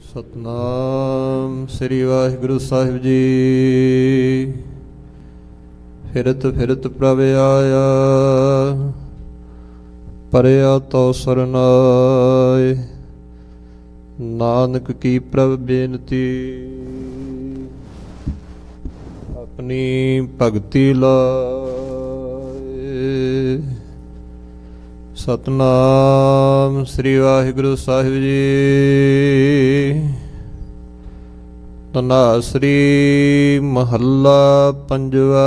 सतनाम श्री वाहिगुरु साहिब जी। फिरत फिरत प्रभ आया, परया तो सरनाय। नानक की प्रभ बेनती, अपनी भगति लाए। सतनाम श्री वाहिगुरु साहिब जी। धनासरी महला पंजवा।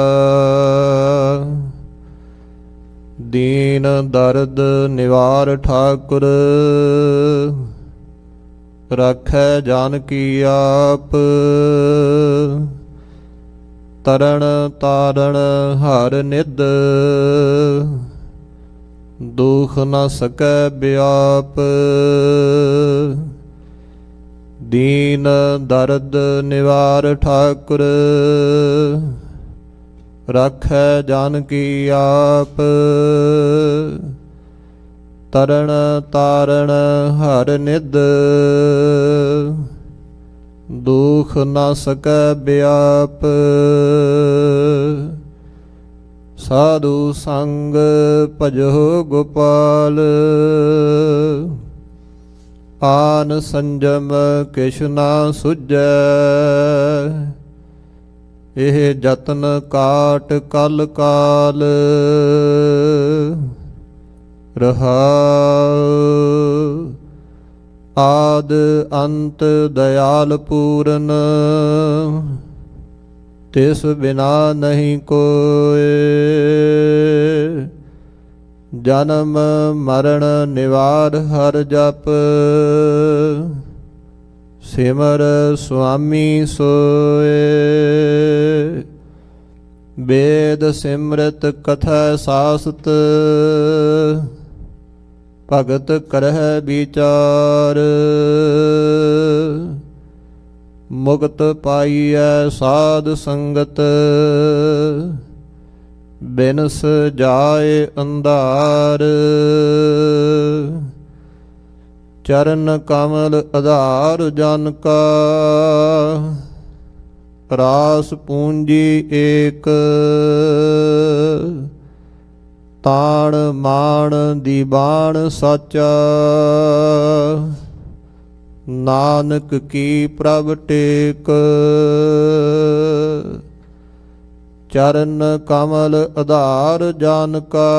दीन दर्द निवार ठाकुर, राखै जानकी आप। तरन तारण हर निध, दुख न सकै व्याप। दीन दर्द निवार ठाकुर, राखै जानकी आप। तरन तारण हर निध, दुख न सकै व्याप। साधु संग भजो गोपाल, आन संजम किश ना सुझै। एह जतन काट कल काल, रहाउ। आद अंत दयाल पूरन, तिस बिना नहीं कोय। जन्म मरण निवार हर जप, सिमर स्वामी सोय। वेद सिमरत कथा सासत, भगत करह विचार। मुक्त पाइयै साध संगत, बिनस जाए अंधार। चरण कमल आधार जन का, रास पूंजी एक। ताण मान दीवान साचा, नानक की प्रभ टेक। चरण कमल आधार जान का,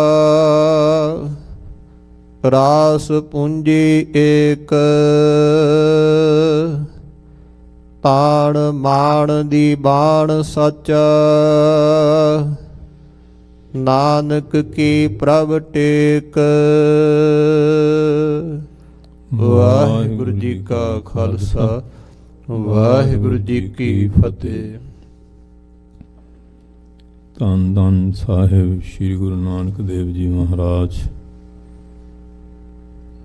रास पूंजी एक। ताण मान दीवान साचा, नानक की प्रभ टेक। वाहिगुरु जी का खालसा, वाहिगुरु जी की फतेह। धन धन साहिब श्री गुरु नानक देव जी महाराज।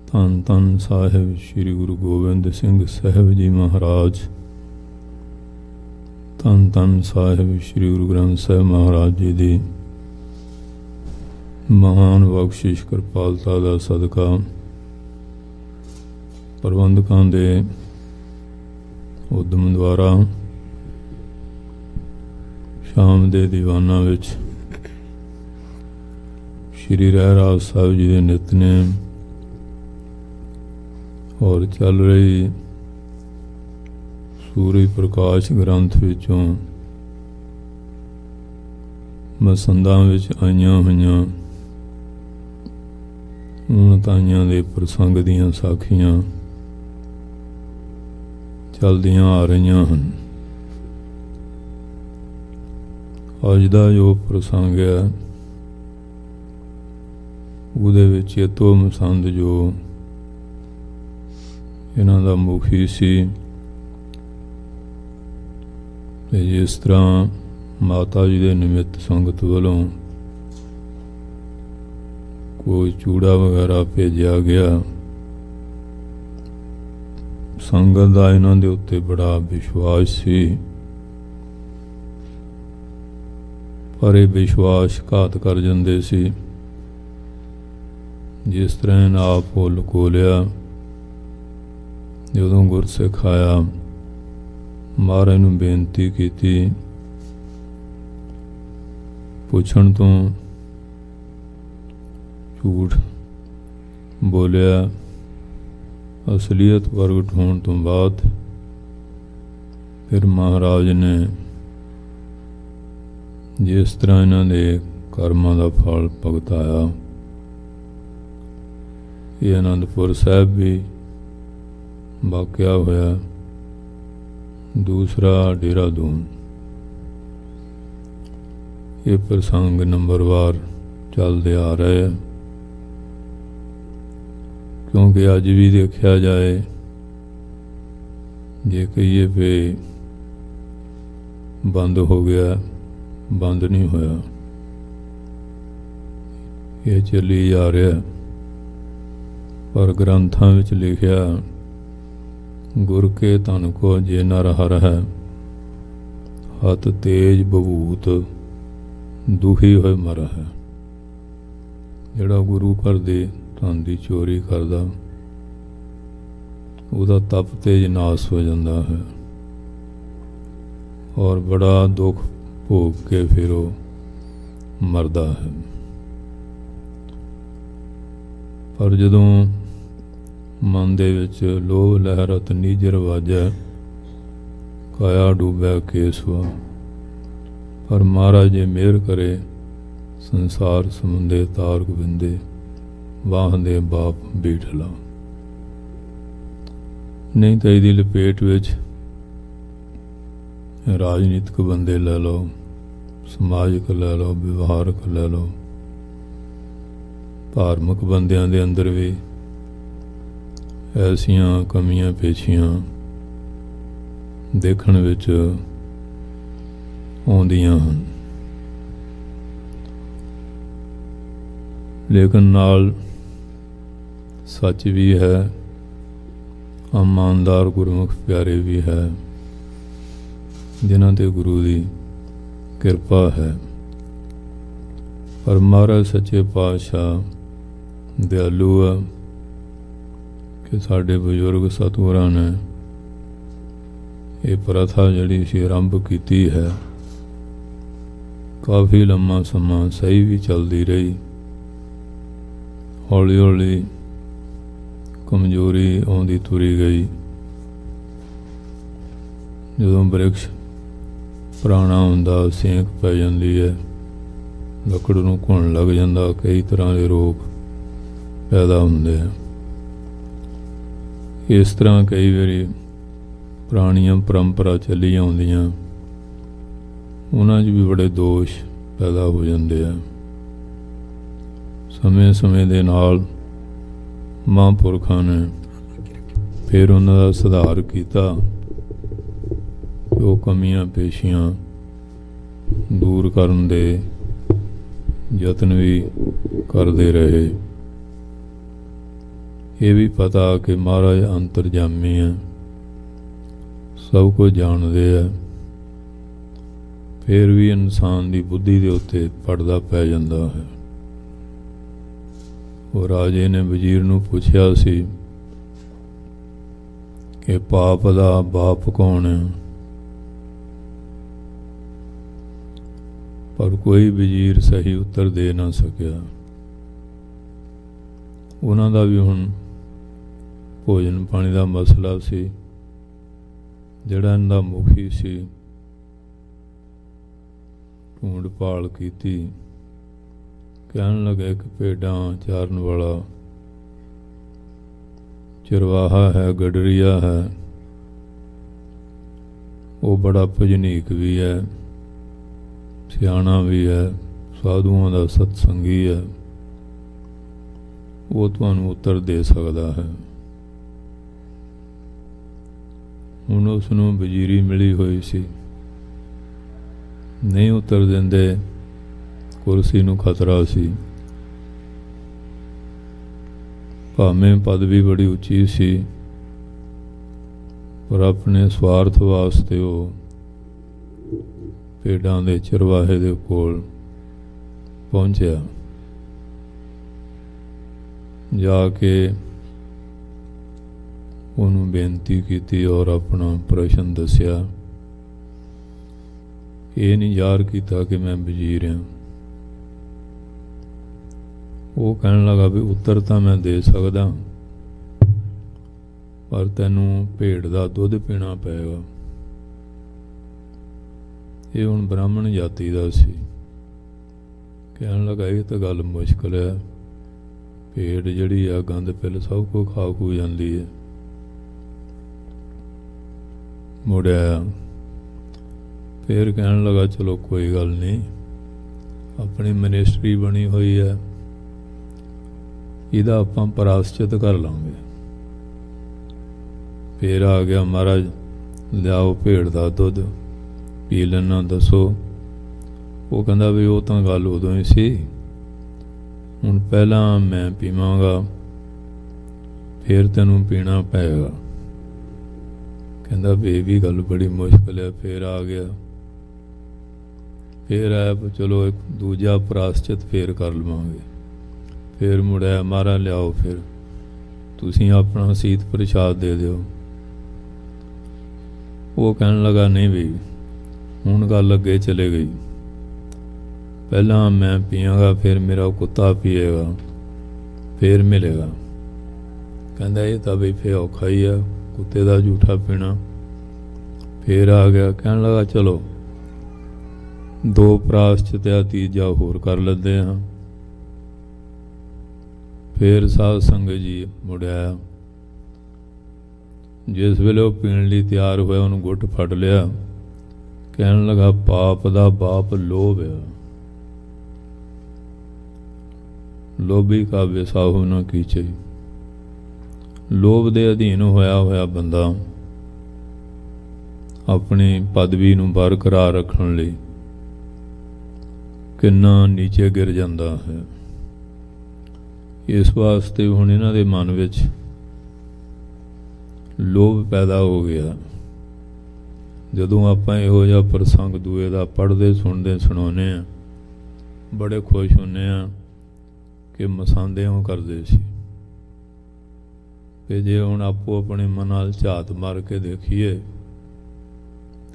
धन धन साहिब श्री गुरु गोबिंद सिंह साहिब जी महाराज। धन धन साहिब श्री गुरु ग्रंथ साहिब महाराज जी दी महान बख्शिश कृपालता दा सदका प्रबंधकां दे उद्यम द्वारा शाम दे दीवाना विच श्री रहराज साहिब जी दे नितनेम और चल रही सूरज प्रकाश ग्रंथ विचों मसंदां विच आईयां होईयां उन ताइयां दे प्रसंग दीयां साखियां चलदियां आ रहीयां हन। अज दा जो प्रसंग है उहदे विच इतो मसंद जो इन्हां दा मुखी सी, जिस तरह माता जी दे निमित्त संगत वालों कोई चूड़ा वगैरह भेजा गया, संगत का इन्हां दे उत्ते बड़ा विश्वास सी, पर यह विश्वास घात कर जांदे सी। जिस तरह आप लुको लिया ਜਦੋਂ ਗੁਰਸਿੱਖ ਆਇਆ, ਮਹਾਰਾਜ ਨੂੰ ਬੇਨਤੀ ਕੀਤੀ। ਪੁੱਛਣ ਤੋਂ ਝੂਠ ਬੋਲਿਆ। ਅਸਲੀਅਤ ਪ੍ਰਗਟ ਹੋਣ ਤੋਂ ਬਾਅਦ ਫਿਰ ਮਹਾਰਾਜ ਨੇ ਜਿਸ ਤਰ੍ਹਾਂ ਇਹਨਾਂ ਦੇ ਕਰਮਾਂ ਦਾ ਫਲ ਭੁਗਤਾਇਆ, ਇਹ ਅਨੰਦਪੁਰ ਸਾਹਿਬ ਵੀ ਵਾਕਿਆ ਹੋਇਆ। ਦੂਸਰਾ ਦੇਹਰਾਦੂਨ। ਇਹ ਪ੍ਰਸੰਗ ਨੰਬਰਵਾਰ ਚੱਲਦੇ ਆ ਰਹੇ ਆ, ਕਿਉਂਕਿ ਅੱਜ ਵੀ ਦੇਖਿਆ ਜਾਏ, ਜੇ ਕਹੀਏ ਵੀ ਬੰਦ ਹੋ ਗਿਆ, ਬੰਦ ਨਹੀਂ ਹੋਇਆ, ਇਹ ਚੱਲੀ ਜਾ ਰਿਹਾ। ਪਰ ਗ੍ਰੰਥਾਂ ਵਿੱਚ ਲਿਖਿਆ, ਗੁਰ ਕੇ ਧਨ ਕੋ ਜੇ ਨਰ ਹਰ ਹੈ, ਹੱਥ ਤੇਜ ਬਭੂਤ ਦੁਖੀ ਹੋਏ ਮਰ ਹੈ। ਜਿਹੜਾ ਗੁਰੂ ਘਰ ਦੇ ਧਨ ਦੀ ਚੋਰੀ ਕਰਦਾ, ਉਹਦਾ ਤਪ ਤੇਜ ਨਾਸ ਹੋ ਜਾਂਦਾ ਹੈ, ਔਰ ਬੜਾ ਦੁੱਖ ਭੋਗ ਕੇ ਫਿਰ ਉਹ ਮਰਦਾ ਹੈ। ਪਰ ਜਦੋਂ ਮਨ ਦੇ ਵਿੱਚ ਲੋਭ ਲਹਿਰਤ ਨੀਜਰ ਵਾਜੈ, ਕਾਇਆ ਡੂਬੈ ਕੇਸਵਾ। ਪਰ ਮਹਾਰਾਜ ਜੇ ਮਿਹਰ ਕਰੇ, ਸੰਸਾਰ ਸਮੁੰਦੇ ਤਾਰ ਗੋਬਿੰਦੇ, ਵਾਹਦੇ ਬਾਪ ਬੀਠਲਾ। ਨਹੀਂ ਤਾਂ ਇਹਦੀ ਲਪੇਟ ਵਿੱਚ ਰਾਜਨੀਤਿਕ ਬੰਦੇ ਲੈ ਲਓ, ਸਮਾਜਿਕ ਲੈ ਲਓ, ਵਿਵਹਾਰਕ ਲੈ ਲਓ, ਧਾਰਮਿਕ ਬੰਦਿਆਂ ਦੇ ਅੰਦਰ ਵੀ ਐਸੀਆਂ ਕਮੀਆਂ ਪੇਸ਼ੀਆਂ ਦੇਖਣ ਵਿੱਚ ਆਉਂਦੀਆਂ ਹਨ। ਲੇਕਿਨ ਨਾਲ ਸੱਚ ਵੀ ਹੈ, ਇਮਾਨਦਾਰ ਗੁਰਮੁਖ ਪਿਆਰੇ ਵੀ ਹੈ, ਜਿਨ੍ਹਾਂ 'ਤੇ ਗੁਰੂ ਦੀ ਕਿਰਪਾ ਹੈ। ਪਰ ਮਹਾਰਾਜ ਸੱਚੇ ਪਾਤਸ਼ਾਹ ਦਿਆਲੂ ਆ ਕਿ ਸਾਡੇ ਬਜ਼ੁਰਗ ਸਤਿਗੁਰਾਂ ਨੇ ਇਹ ਪ੍ਰਥਾ ਜਿਹੜੀ ਸੀ ਆਰੰਭ ਕੀਤੀ ਹੈ, ਕਾਫੀ ਲੰਮਾ ਸਮਾਂ ਸਹੀ ਵੀ ਚੱਲਦੀ ਰਹੀ। ਹੌਲੀ ਹੌਲੀ ਕਮਜ਼ੋਰੀ ਆਉਂਦੀ ਤੁਰੀ ਗਈ। ਜਦੋਂ ਬ੍ਰਿਕਸ਼ ਪੁਰਾਣਾ ਹੁੰਦਾ, ਸੇਕ ਪੈ ਜਾਂਦੀ ਹੈ, ਲੱਕੜ ਨੂੰ ਘੁਣ ਲੱਗ ਜਾਂਦਾ, ਕਈ ਤਰ੍ਹਾਂ ਦੇ ਰੋਗ ਪੈਦਾ ਹੁੰਦੇ ਆ। ਇਸ ਤਰ੍ਹਾਂ ਕਈ ਵਾਰੀ ਪੁਰਾਣੀਆਂ ਪਰੰਪਰਾ ਚੱਲੀ ਆਉਂਦੀਆਂ, ਉਹਨਾਂ 'ਚ ਵੀ ਬੜੇ ਦੋਸ਼ ਪੈਦਾ ਹੋ ਜਾਂਦੇ ਆ। ਸਮੇਂ ਸਮੇਂ ਦੇ ਨਾਲ ਮਹਾਂਪੁਰਖਾਂ ਨੇ ਫਿਰ ਉਹਨਾਂ ਦਾ ਸੁਧਾਰ ਕੀਤਾ, ਉਹ ਕਮੀਆਂ ਪੇਸ਼ੀਆਂ ਦੂਰ ਕਰਨ ਦੇ ਯਤਨ ਵੀ ਕਰਦੇ ਰਹੇ। ਇਹ ਵੀ ਪਤਾ ਕਿ ਮਹਾਰਾਜ ਅੰਤਰਜਾਮੀ ਹੈ, ਸਭ ਕੁਝ ਜਾਣਦੇ ਆ, ਫਿਰ ਵੀ ਇਨਸਾਨ ਦੀ ਬੁੱਧੀ ਦੇ ਉੱਤੇ ਪੜਦਾ ਪੈ ਜਾਂਦਾ ਹੈ। ਉਹ ਰਾਜੇ ਨੇ ਵਜ਼ੀਰ ਨੂੰ ਪੁੱਛਿਆ ਸੀ ਕਿ ਪਾਪ ਦਾ ਬਾਪ ਕੌਣ ਹੈ, ਪਰ ਕੋਈ ਵਜ਼ੀਰ ਸਹੀ ਉੱਤਰ ਦੇ ਨਾ ਸਕਿਆ। ਉਹਨਾਂ ਦਾ ਵੀ ਹੁਣ ਭੋਜਨ ਪਾਣੀ ਦਾ ਮਸਲਾ ਸੀ। ਜਿਹੜਾ ਇਹਨਾਂ ਦਾ ਮੁਖੀ ਸੀ, ਢੂੰਡ ਭਾਲ ਕੀਤੀ, ਕਹਿਣ ਲੱਗਾ ਇੱਕ ਭੇਡਾਂ ਚਾਰਨ ਵਾਲਾ ਚਰਵਾਹਾ ਹੈ, ਗਡਰੀਆ ਹੈ, ਉਹ ਬੜਾ ਭਜਨੀਕ ਵੀ ਹੈ, ਸਿਆਣਾ ਵੀ ਹੈ, ਸਾਧੂਆਂ ਦਾ ਸਤਸੰਗੀ ਹੈ, ਉਹ ਤੁਹਾਨੂੰ ਉੱਤਰ ਦੇ ਸਕਦਾ ਹੈ। ਹੁਣ ਉਸ ਨੂੰ ਵਜ਼ੀਰੀ ਮਿਲੀ ਹੋਈ ਸੀ, ਨਹੀਂ ਉੱਤਰ ਦਿੰਦੇ, ਕੁਰਸੀ ਨੂੰ ਖਤਰਾ ਸੀ। ਭਾਵੇਂ ਪਦਵੀ ਬੜੀ ਉੱਚੀ ਸੀ, ਪਰ ਆਪਣੇ ਸਵਾਰਥ ਵਾਸਤੇ ਉਹ ਭੇਡਾਂ ਦੇ ਚਰਵਾਹੇ ਦੇ ਕੋਲ ਪਹੁੰਚਿਆ। ਜਾ ਕੇ ਉਹਨੂੰ ਬੇਨਤੀ ਕੀਤੀ ਔਰ ਆਪਣਾ ਪ੍ਰਸ਼ਨ ਦੱਸਿਆ। ਇਹ ਨਹੀਂ ਜ਼ਾਹਰ ਕੀਤਾ ਕਿ ਮੈਂ ਵਜ਼ੀਰ ਹਾਂ। ਉਹ ਕਹਿਣ ਲੱਗਾ ਵੀ ਉੱਤਰ ਤਾਂ ਮੈਂ ਦੇ ਸਕਦਾ, ਪਰ ਤੈਨੂੰ ਭੇਡ ਦਾ ਦੁੱਧ ਪੀਣਾ ਪਏਗਾ। ਇਹ ਹੁਣ ਬ੍ਰਾਹਮਣ ਜਾਤੀ ਦਾ ਸੀ। ਕਹਿਣ ਲੱਗਾ ਇਹ ਤਾਂ ਗੱਲ ਮੁਸ਼ਕਿਲ ਹੈ, ਭੇਡ ਜਿਹੜੀ ਆ ਗੰਦ ਪਿੱਲ ਸਭ ਕੁਝ ਖਾ ਖੂ ਜਾਂਦੀ ਹੈ। ਮੁੜਿਆ ਫਿਰ ਕਹਿਣ ਲੱਗਾ ਚਲੋ ਕੋਈ ਗੱਲ ਨਹੀਂ, ਆਪਣੀ ਮਿਨਿਸਟਰੀ ਬਣੀ ਹੋਈ ਹੈ, ਇਹਦਾ ਆਪਾਂ ਪ੍ਰਾਸ਼ਚਿਤ ਕਰ ਲਾਂਗੇ। ਫਿਰ ਆ ਗਿਆ ਮਹਾਰਾਜ, ਲਿਆਓ ਭੇਡ ਦਾ ਦੁੱਧ ਪੀ ਲੈਣਾ, ਦੱਸੋ। ਉਹ ਕਹਿੰਦਾ ਵੀ ਉਹ ਤਾਂ ਗੱਲ ਉਦੋਂ ਹੀ ਸੀ, ਹੁਣ ਪਹਿਲਾਂ ਮੈਂ ਪੀਵਾਂਗਾ ਫਿਰ ਤੈਨੂੰ ਪੀਣਾ ਪਏਗਾ। ਕਹਿੰਦਾ ਵੀ ਇਹ ਵੀ ਗੱਲ ਬੜੀ ਮੁਸ਼ਕਿਲ ਹੈ। ਫਿਰ ਆ ਗਿਆ, ਫਿਰ ਆਇਆ ਚਲੋ ਇੱਕ ਦੂਜਾ ਪ੍ਰਾਸ਼ਚਿਤ ਫਿਰ ਕਰ ਲਵਾਂਗੇ। ਫਿਰ ਮੁੜਿਆ, ਮਾਰਾ ਲਿਆਓ, ਫਿਰ ਤੁਸੀਂ ਆਪਣਾ ਸੀਤ ਪ੍ਰਸ਼ਾਦ ਦੇ ਦਿਓ। ਉਹ ਕਹਿਣ ਲੱਗਾ ਨਹੀਂ ਵੀ ਹੁਣ ਗੱਲ ਅੱਗੇ ਚਲੇ ਗਈ, ਪਹਿਲਾਂ ਮੈਂ ਪੀਵਾਂਗਾ ਫਿਰ ਮੇਰਾ ਕੁੱਤਾ ਪੀਏਗਾ ਫਿਰ ਮਿਲੇਗਾ। ਕਹਿੰਦਾ ਇਹ ਤਾਂ ਬਈ ਫਿਰ ਔਖਾ ਹੀ ਆ, ਕੁੱਤੇ ਦਾ ਝੂਠਾ ਪੀਣਾ। ਫਿਰ ਆ ਗਿਆ, ਕਹਿਣ ਲੱਗਾ ਚਲੋ ਦੋ ਪ੍ਰਾਸ਼ਚਿਤ ਆ, ਤੀਜਾ ਹੋਰ ਕਰ ਲੈਂਦੇ ਹਾਂ। ਫਿਰ ਸਾਧ ਸੰਗਤ ਜੀ ਮੁੜਿਆ, ਜਿਸ ਵੇਲੇ ਉਹ ਪੀਣ ਲਈ ਤਿਆਰ ਹੋਇਆ ਉਹਨੂੰ ਗੁੱਟ ਫੜ ਲਿਆ। ਕਹਿਣ ਲੱਗਾ ਪਾਪ ਦਾ ਬਾਪ ਲੋਭ ਆ, ਲੋਭੀ ਕਾ ਵਿਸਾਹੂ ਨਾ ਕੀਚੇ। ਲੋਭ ਦੇ ਅਧੀਨ ਹੋਇਆ ਬੰਦਾ ਆਪਣੀ ਪਦਵੀ ਨੂੰ ਬਰਕਰਾਰ ਰੱਖਣ ਲਈ ਕਿੰਨਾ ਨੀਚੇ ਗਿਰ ਜਾਂਦਾ ਹੈ। ਇਸ ਵਾਸਤੇ ਹੁਣ ਇਹਨਾਂ ਦੇ ਮਨ ਵਿੱਚ ਲੋਭ ਪੈਦਾ ਹੋ ਗਿਆ। ਜਦੋਂ ਆਪਾਂ ਇਹੋ ਜਿਹਾ ਪ੍ਰਸੰਗ ਦੂਏ ਦਾ ਪੜ੍ਹਦੇ ਸੁਣਦੇ ਸੁਣਾਉਂਦੇ ਹਾਂ, ਬੜੇ ਖੁਸ਼ ਹੁੰਦੇ ਹਾਂ ਕਿ ਮਸਾਂਦੇ ਉਹ ਕਰਦੇ ਸੀ। ਕਿ ਜੇ ਹੁਣ ਆਪੋ ਆਪਣੇ ਮਨ ਨਾਲ ਝਾਤ ਮਾਰ ਕੇ ਦੇਖੀਏ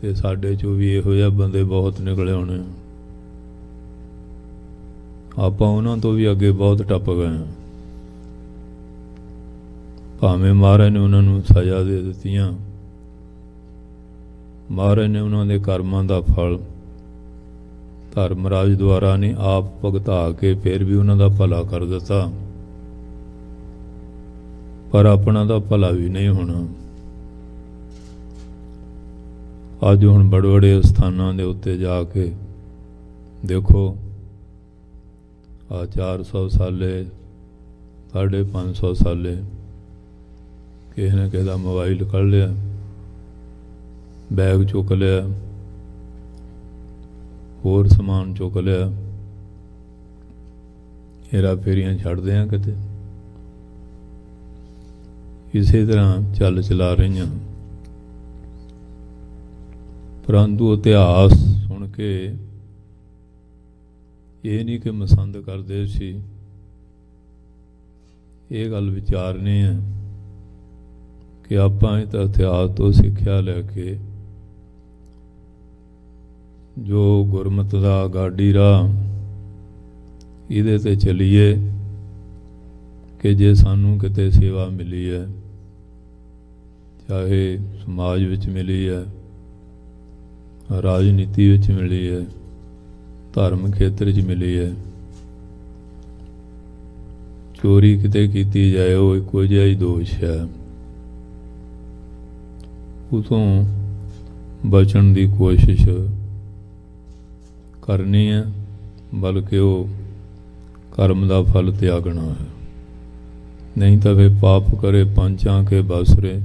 ਤੇ ਸਾਡੇ ਚੋਂ ਵੀ ਇਹੋ ਜਿਹੇ ਬੰਦੇ ਬਹੁਤ ਨਿਕਲੇ ਹੋਣੇ। ਆਪਾਂ ਉਹਨਾਂ ਤੋਂ ਵੀ ਅੱਗੇ ਬਹੁਤ ਟੱਪ ਗਏ ਹਾਂ। ਭਾਵੇਂ ਮਹਾਰਾਜ ਨੇ ਉਹਨਾਂ ਨੂੰ ਸਜ਼ਾ ਦੇ ਦਿੱਤੀਆਂ, ਮਹਾਰਾਜ ਨੇ ਉਹਨਾਂ ਦੇ ਕਰਮਾਂ ਦਾ ਫਲ ਧਰਮਰਾਜ ਦੁਆਰਾ ਨੇ ਆਪ ਭੁਗਤਾ ਕੇ ਫਿਰ ਵੀ ਉਹਨਾਂ ਦਾ ਭਲਾ ਕਰ ਦਿੱਤਾ, ਪਰ ਆਪਣਾ ਦਾ ਭਲਾ ਵੀ ਨਹੀਂ ਹੋਣਾ। ਅੱਜ ਹੁਣ ਬੜੇ ਬੜੇ ਸਥਾਨਾਂ ਦੇ ਉੱਤੇ ਜਾ ਕੇ ਦੇਖੋ, ਆ 400 ਸਾਲੇ 550 ਸਾਲੇ ਕਿਸੇ ਨੇ ਕਿਸੇ ਦਾ ਮੋਬਾਈਲ ਕੱਢ ਲਿਆ, ਬੈਗ ਚੁੱਕ ਲਿਆ, ਹੋਰ ਸਮਾਨ ਚੁੱਕ ਲਿਆ, ਹੇਰਾ ਫੇਰੀਆਂ ਛੱਡਦੇ ਆ ਕਿਤੇ। ਇਸੇ ਤਰ੍ਹਾਂ ਚੱਲ ਚਲਾ ਰਹੀਆਂ। ਪਰੰਤੂ ਇਤਿਹਾਸ ਸੁਣ ਕੇ ਇਹ ਨਹੀਂ ਕਿ ਪਸੰਦ ਕਰਦੇ ਸੀ, ਇਹ ਗੱਲ ਵਿਚਾਰਨੀ ਹੈ ਕਿ ਆਪਾਂ ਇਹ ਤਾਂ ਇਤਿਹਾਸ ਤੋਂ ਸਿੱਖਿਆ ਲੈ ਕੇ ਜੋ ਗੁਰਮਤਿ ਦਾ ਗਾਡੀ ਰਾਹ ਇਹਦੇ ਤੇ ਚੱਲੀਏ ਕਿ ਜੇ ਸਾਨੂੰ ਕਿਤੇ ਸੇਵਾ ਮਿਲੀ ਹੈ, ਚਾਹੇ ਸਮਾਜ ਵਿੱਚ ਮਿਲੀ ਹੈ, ਰਾਜਨੀਤੀ ਵਿੱਚ ਮਿਲੀ ਹੈ, ਧਰਮ ਖੇਤਰ 'ਚ ਮਿਲੀ ਹੈ, ਚੋਰੀ ਕਿਤੇ ਕੀਤੀ ਜਾਏ ਉਹ ਇੱਕੋ ਜਿਹਾ ਹੀ ਦੋਸ਼ ਹੈ। ਉਤੋਂ ਬਚਣ ਦੀ ਕੋਸ਼ਿਸ਼ ਕਰਨੀ ਹੈ, ਬਲਕਿ ਉਹ ਕਰਮ ਦਾ ਫਲ ਤਿਆਗਣਾ ਹੈ। ਨਹੀਂ ਤਾਂ ਵੇ ਪਾਪ ਕਰੇ ਪੰਚਾਂ ਕੇ ਬਸਰੇ,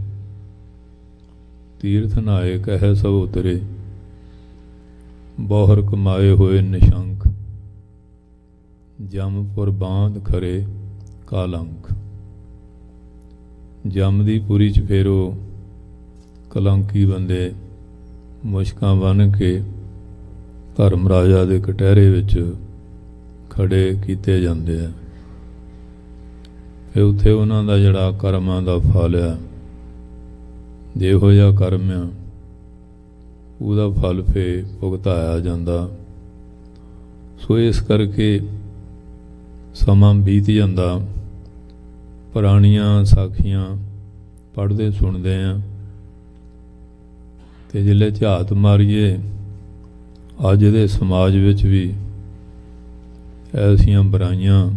ਤੀਰਥ ਨਾਏ ਕਹਿ ਸਭ ਉਤਰੇ, ਬਹੁਰ ਕਮਾਏ ਹੋਏ ਨਿਸ਼ੰਕ, ਜਮਪੁਰ ਬਾਂਧ ਖਰੇ ਕਾਲੰਕ। ਜਮ ਦੀ ਪੁਰੀ 'ਚ ਫਿਰ ਉਹ ਕਲੰਕੀ ਬੰਦੇ ਮੁਸ਼ਕਾਂ ਬੰਨ੍ਹ ਕੇ ਧਰਮ ਰਾਜਾ ਦੇ ਕਟਹਿਰੇ ਵਿੱਚ ਖੜੇ ਕੀਤੇ ਜਾਂਦੇ ਆ। ਫਿਰ ਉੱਥੇ ਉਹਨਾਂ ਦਾ ਜਿਹੜਾ ਕਰਮਾਂ ਦਾ ਫਲ ਆ ਜਿਹੋ ਜਿਹਾ ਕਰਮ ਆ ਉਹਦਾ ਫਲ ਫੇ ਭੁਗਤਾਇਆ ਜਾਂਦਾ। ਸੋ ਇਸ ਕਰਕੇ ਸਮਾਂ ਬੀਤ ਜਾਂਦਾ, ਪੁਰਾਣੀਆਂ ਸਾਖੀਆਂ ਪੜ੍ਹਦੇ ਸੁਣਦੇ ਹਾਂ, ਅਤੇ ਜਿਲੇ ਝਾਤ ਮਾਰੀਏ ਅੱਜ ਦੇ ਸਮਾਜ ਵਿੱਚ ਵੀ ਐਸੀਆਂ ਬੁਰਾਈਆਂ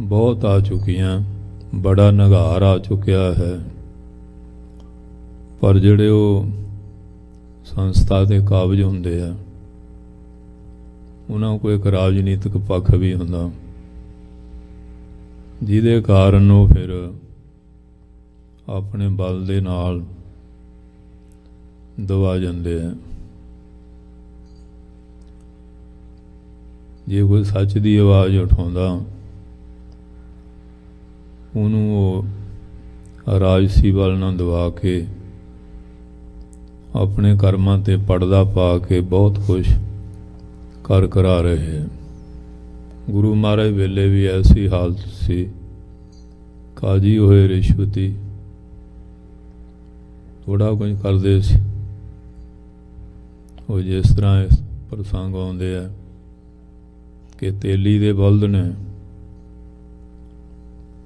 ਬਹੁਤ ਆ ਚੁੱਕੀਆਂ, ਬੜਾ ਨਿਘਾਰ ਆ ਚੁੱਕਿਆ ਹੈ। ਪਰ ਜਿਹੜੇ ਉਹ ਸੰਸਥਾ ਦੇ ਕਾਬਜ ਹੁੰਦੇ ਆ, ਉਹਨਾਂ ਕੋਲ ਇੱਕ ਰਾਜਨੀਤਿਕ ਪੱਖ ਵੀ ਹੁੰਦਾ, ਜਿਹਦੇ ਕਾਰਨ ਉਹ ਫਿਰ ਆਪਣੇ ਬਲ ਦੇ ਨਾਲ ਦਬਾ ਜਾਂਦੇ ਆ। ਜੇ ਕੋਈ ਸੱਚ ਦੀ ਆਵਾਜ਼ ਉਠਾਉਂਦਾ, ਉਹਨੂੰ ਉਹ ਰਾਜਸੀ ਵੱਲ ਨਾ ਦਬਾ ਕੇ ਆਪਣੇ ਕਰਮਾਂ 'ਤੇ ਪਰਦਾ ਪਾ ਕੇ ਬਹੁਤ ਕੁਛ ਕਰ ਕਰਾ ਰਹੇ ਹੈ। ਗੁਰੂ ਮਹਾਰਾਜ ਵੇਲੇ ਵੀ ਐਸੀ ਹਾਲਤ ਸੀ, ਕਾਜੀ ਹੋਏ ਰਿਸ਼ਵਤੀ, ਥੋੜ੍ਹਾ ਕੁਝ ਕਰਦੇ ਸੀ। ਉਹ ਜਿਸ ਤਰ੍ਹਾਂ ਇਸ ਪ੍ਰਸੰਗ ਆਉਂਦੇ ਆ ਕਿ ਤੇਲੀ ਦੇ ਬਲਦ ਨੇ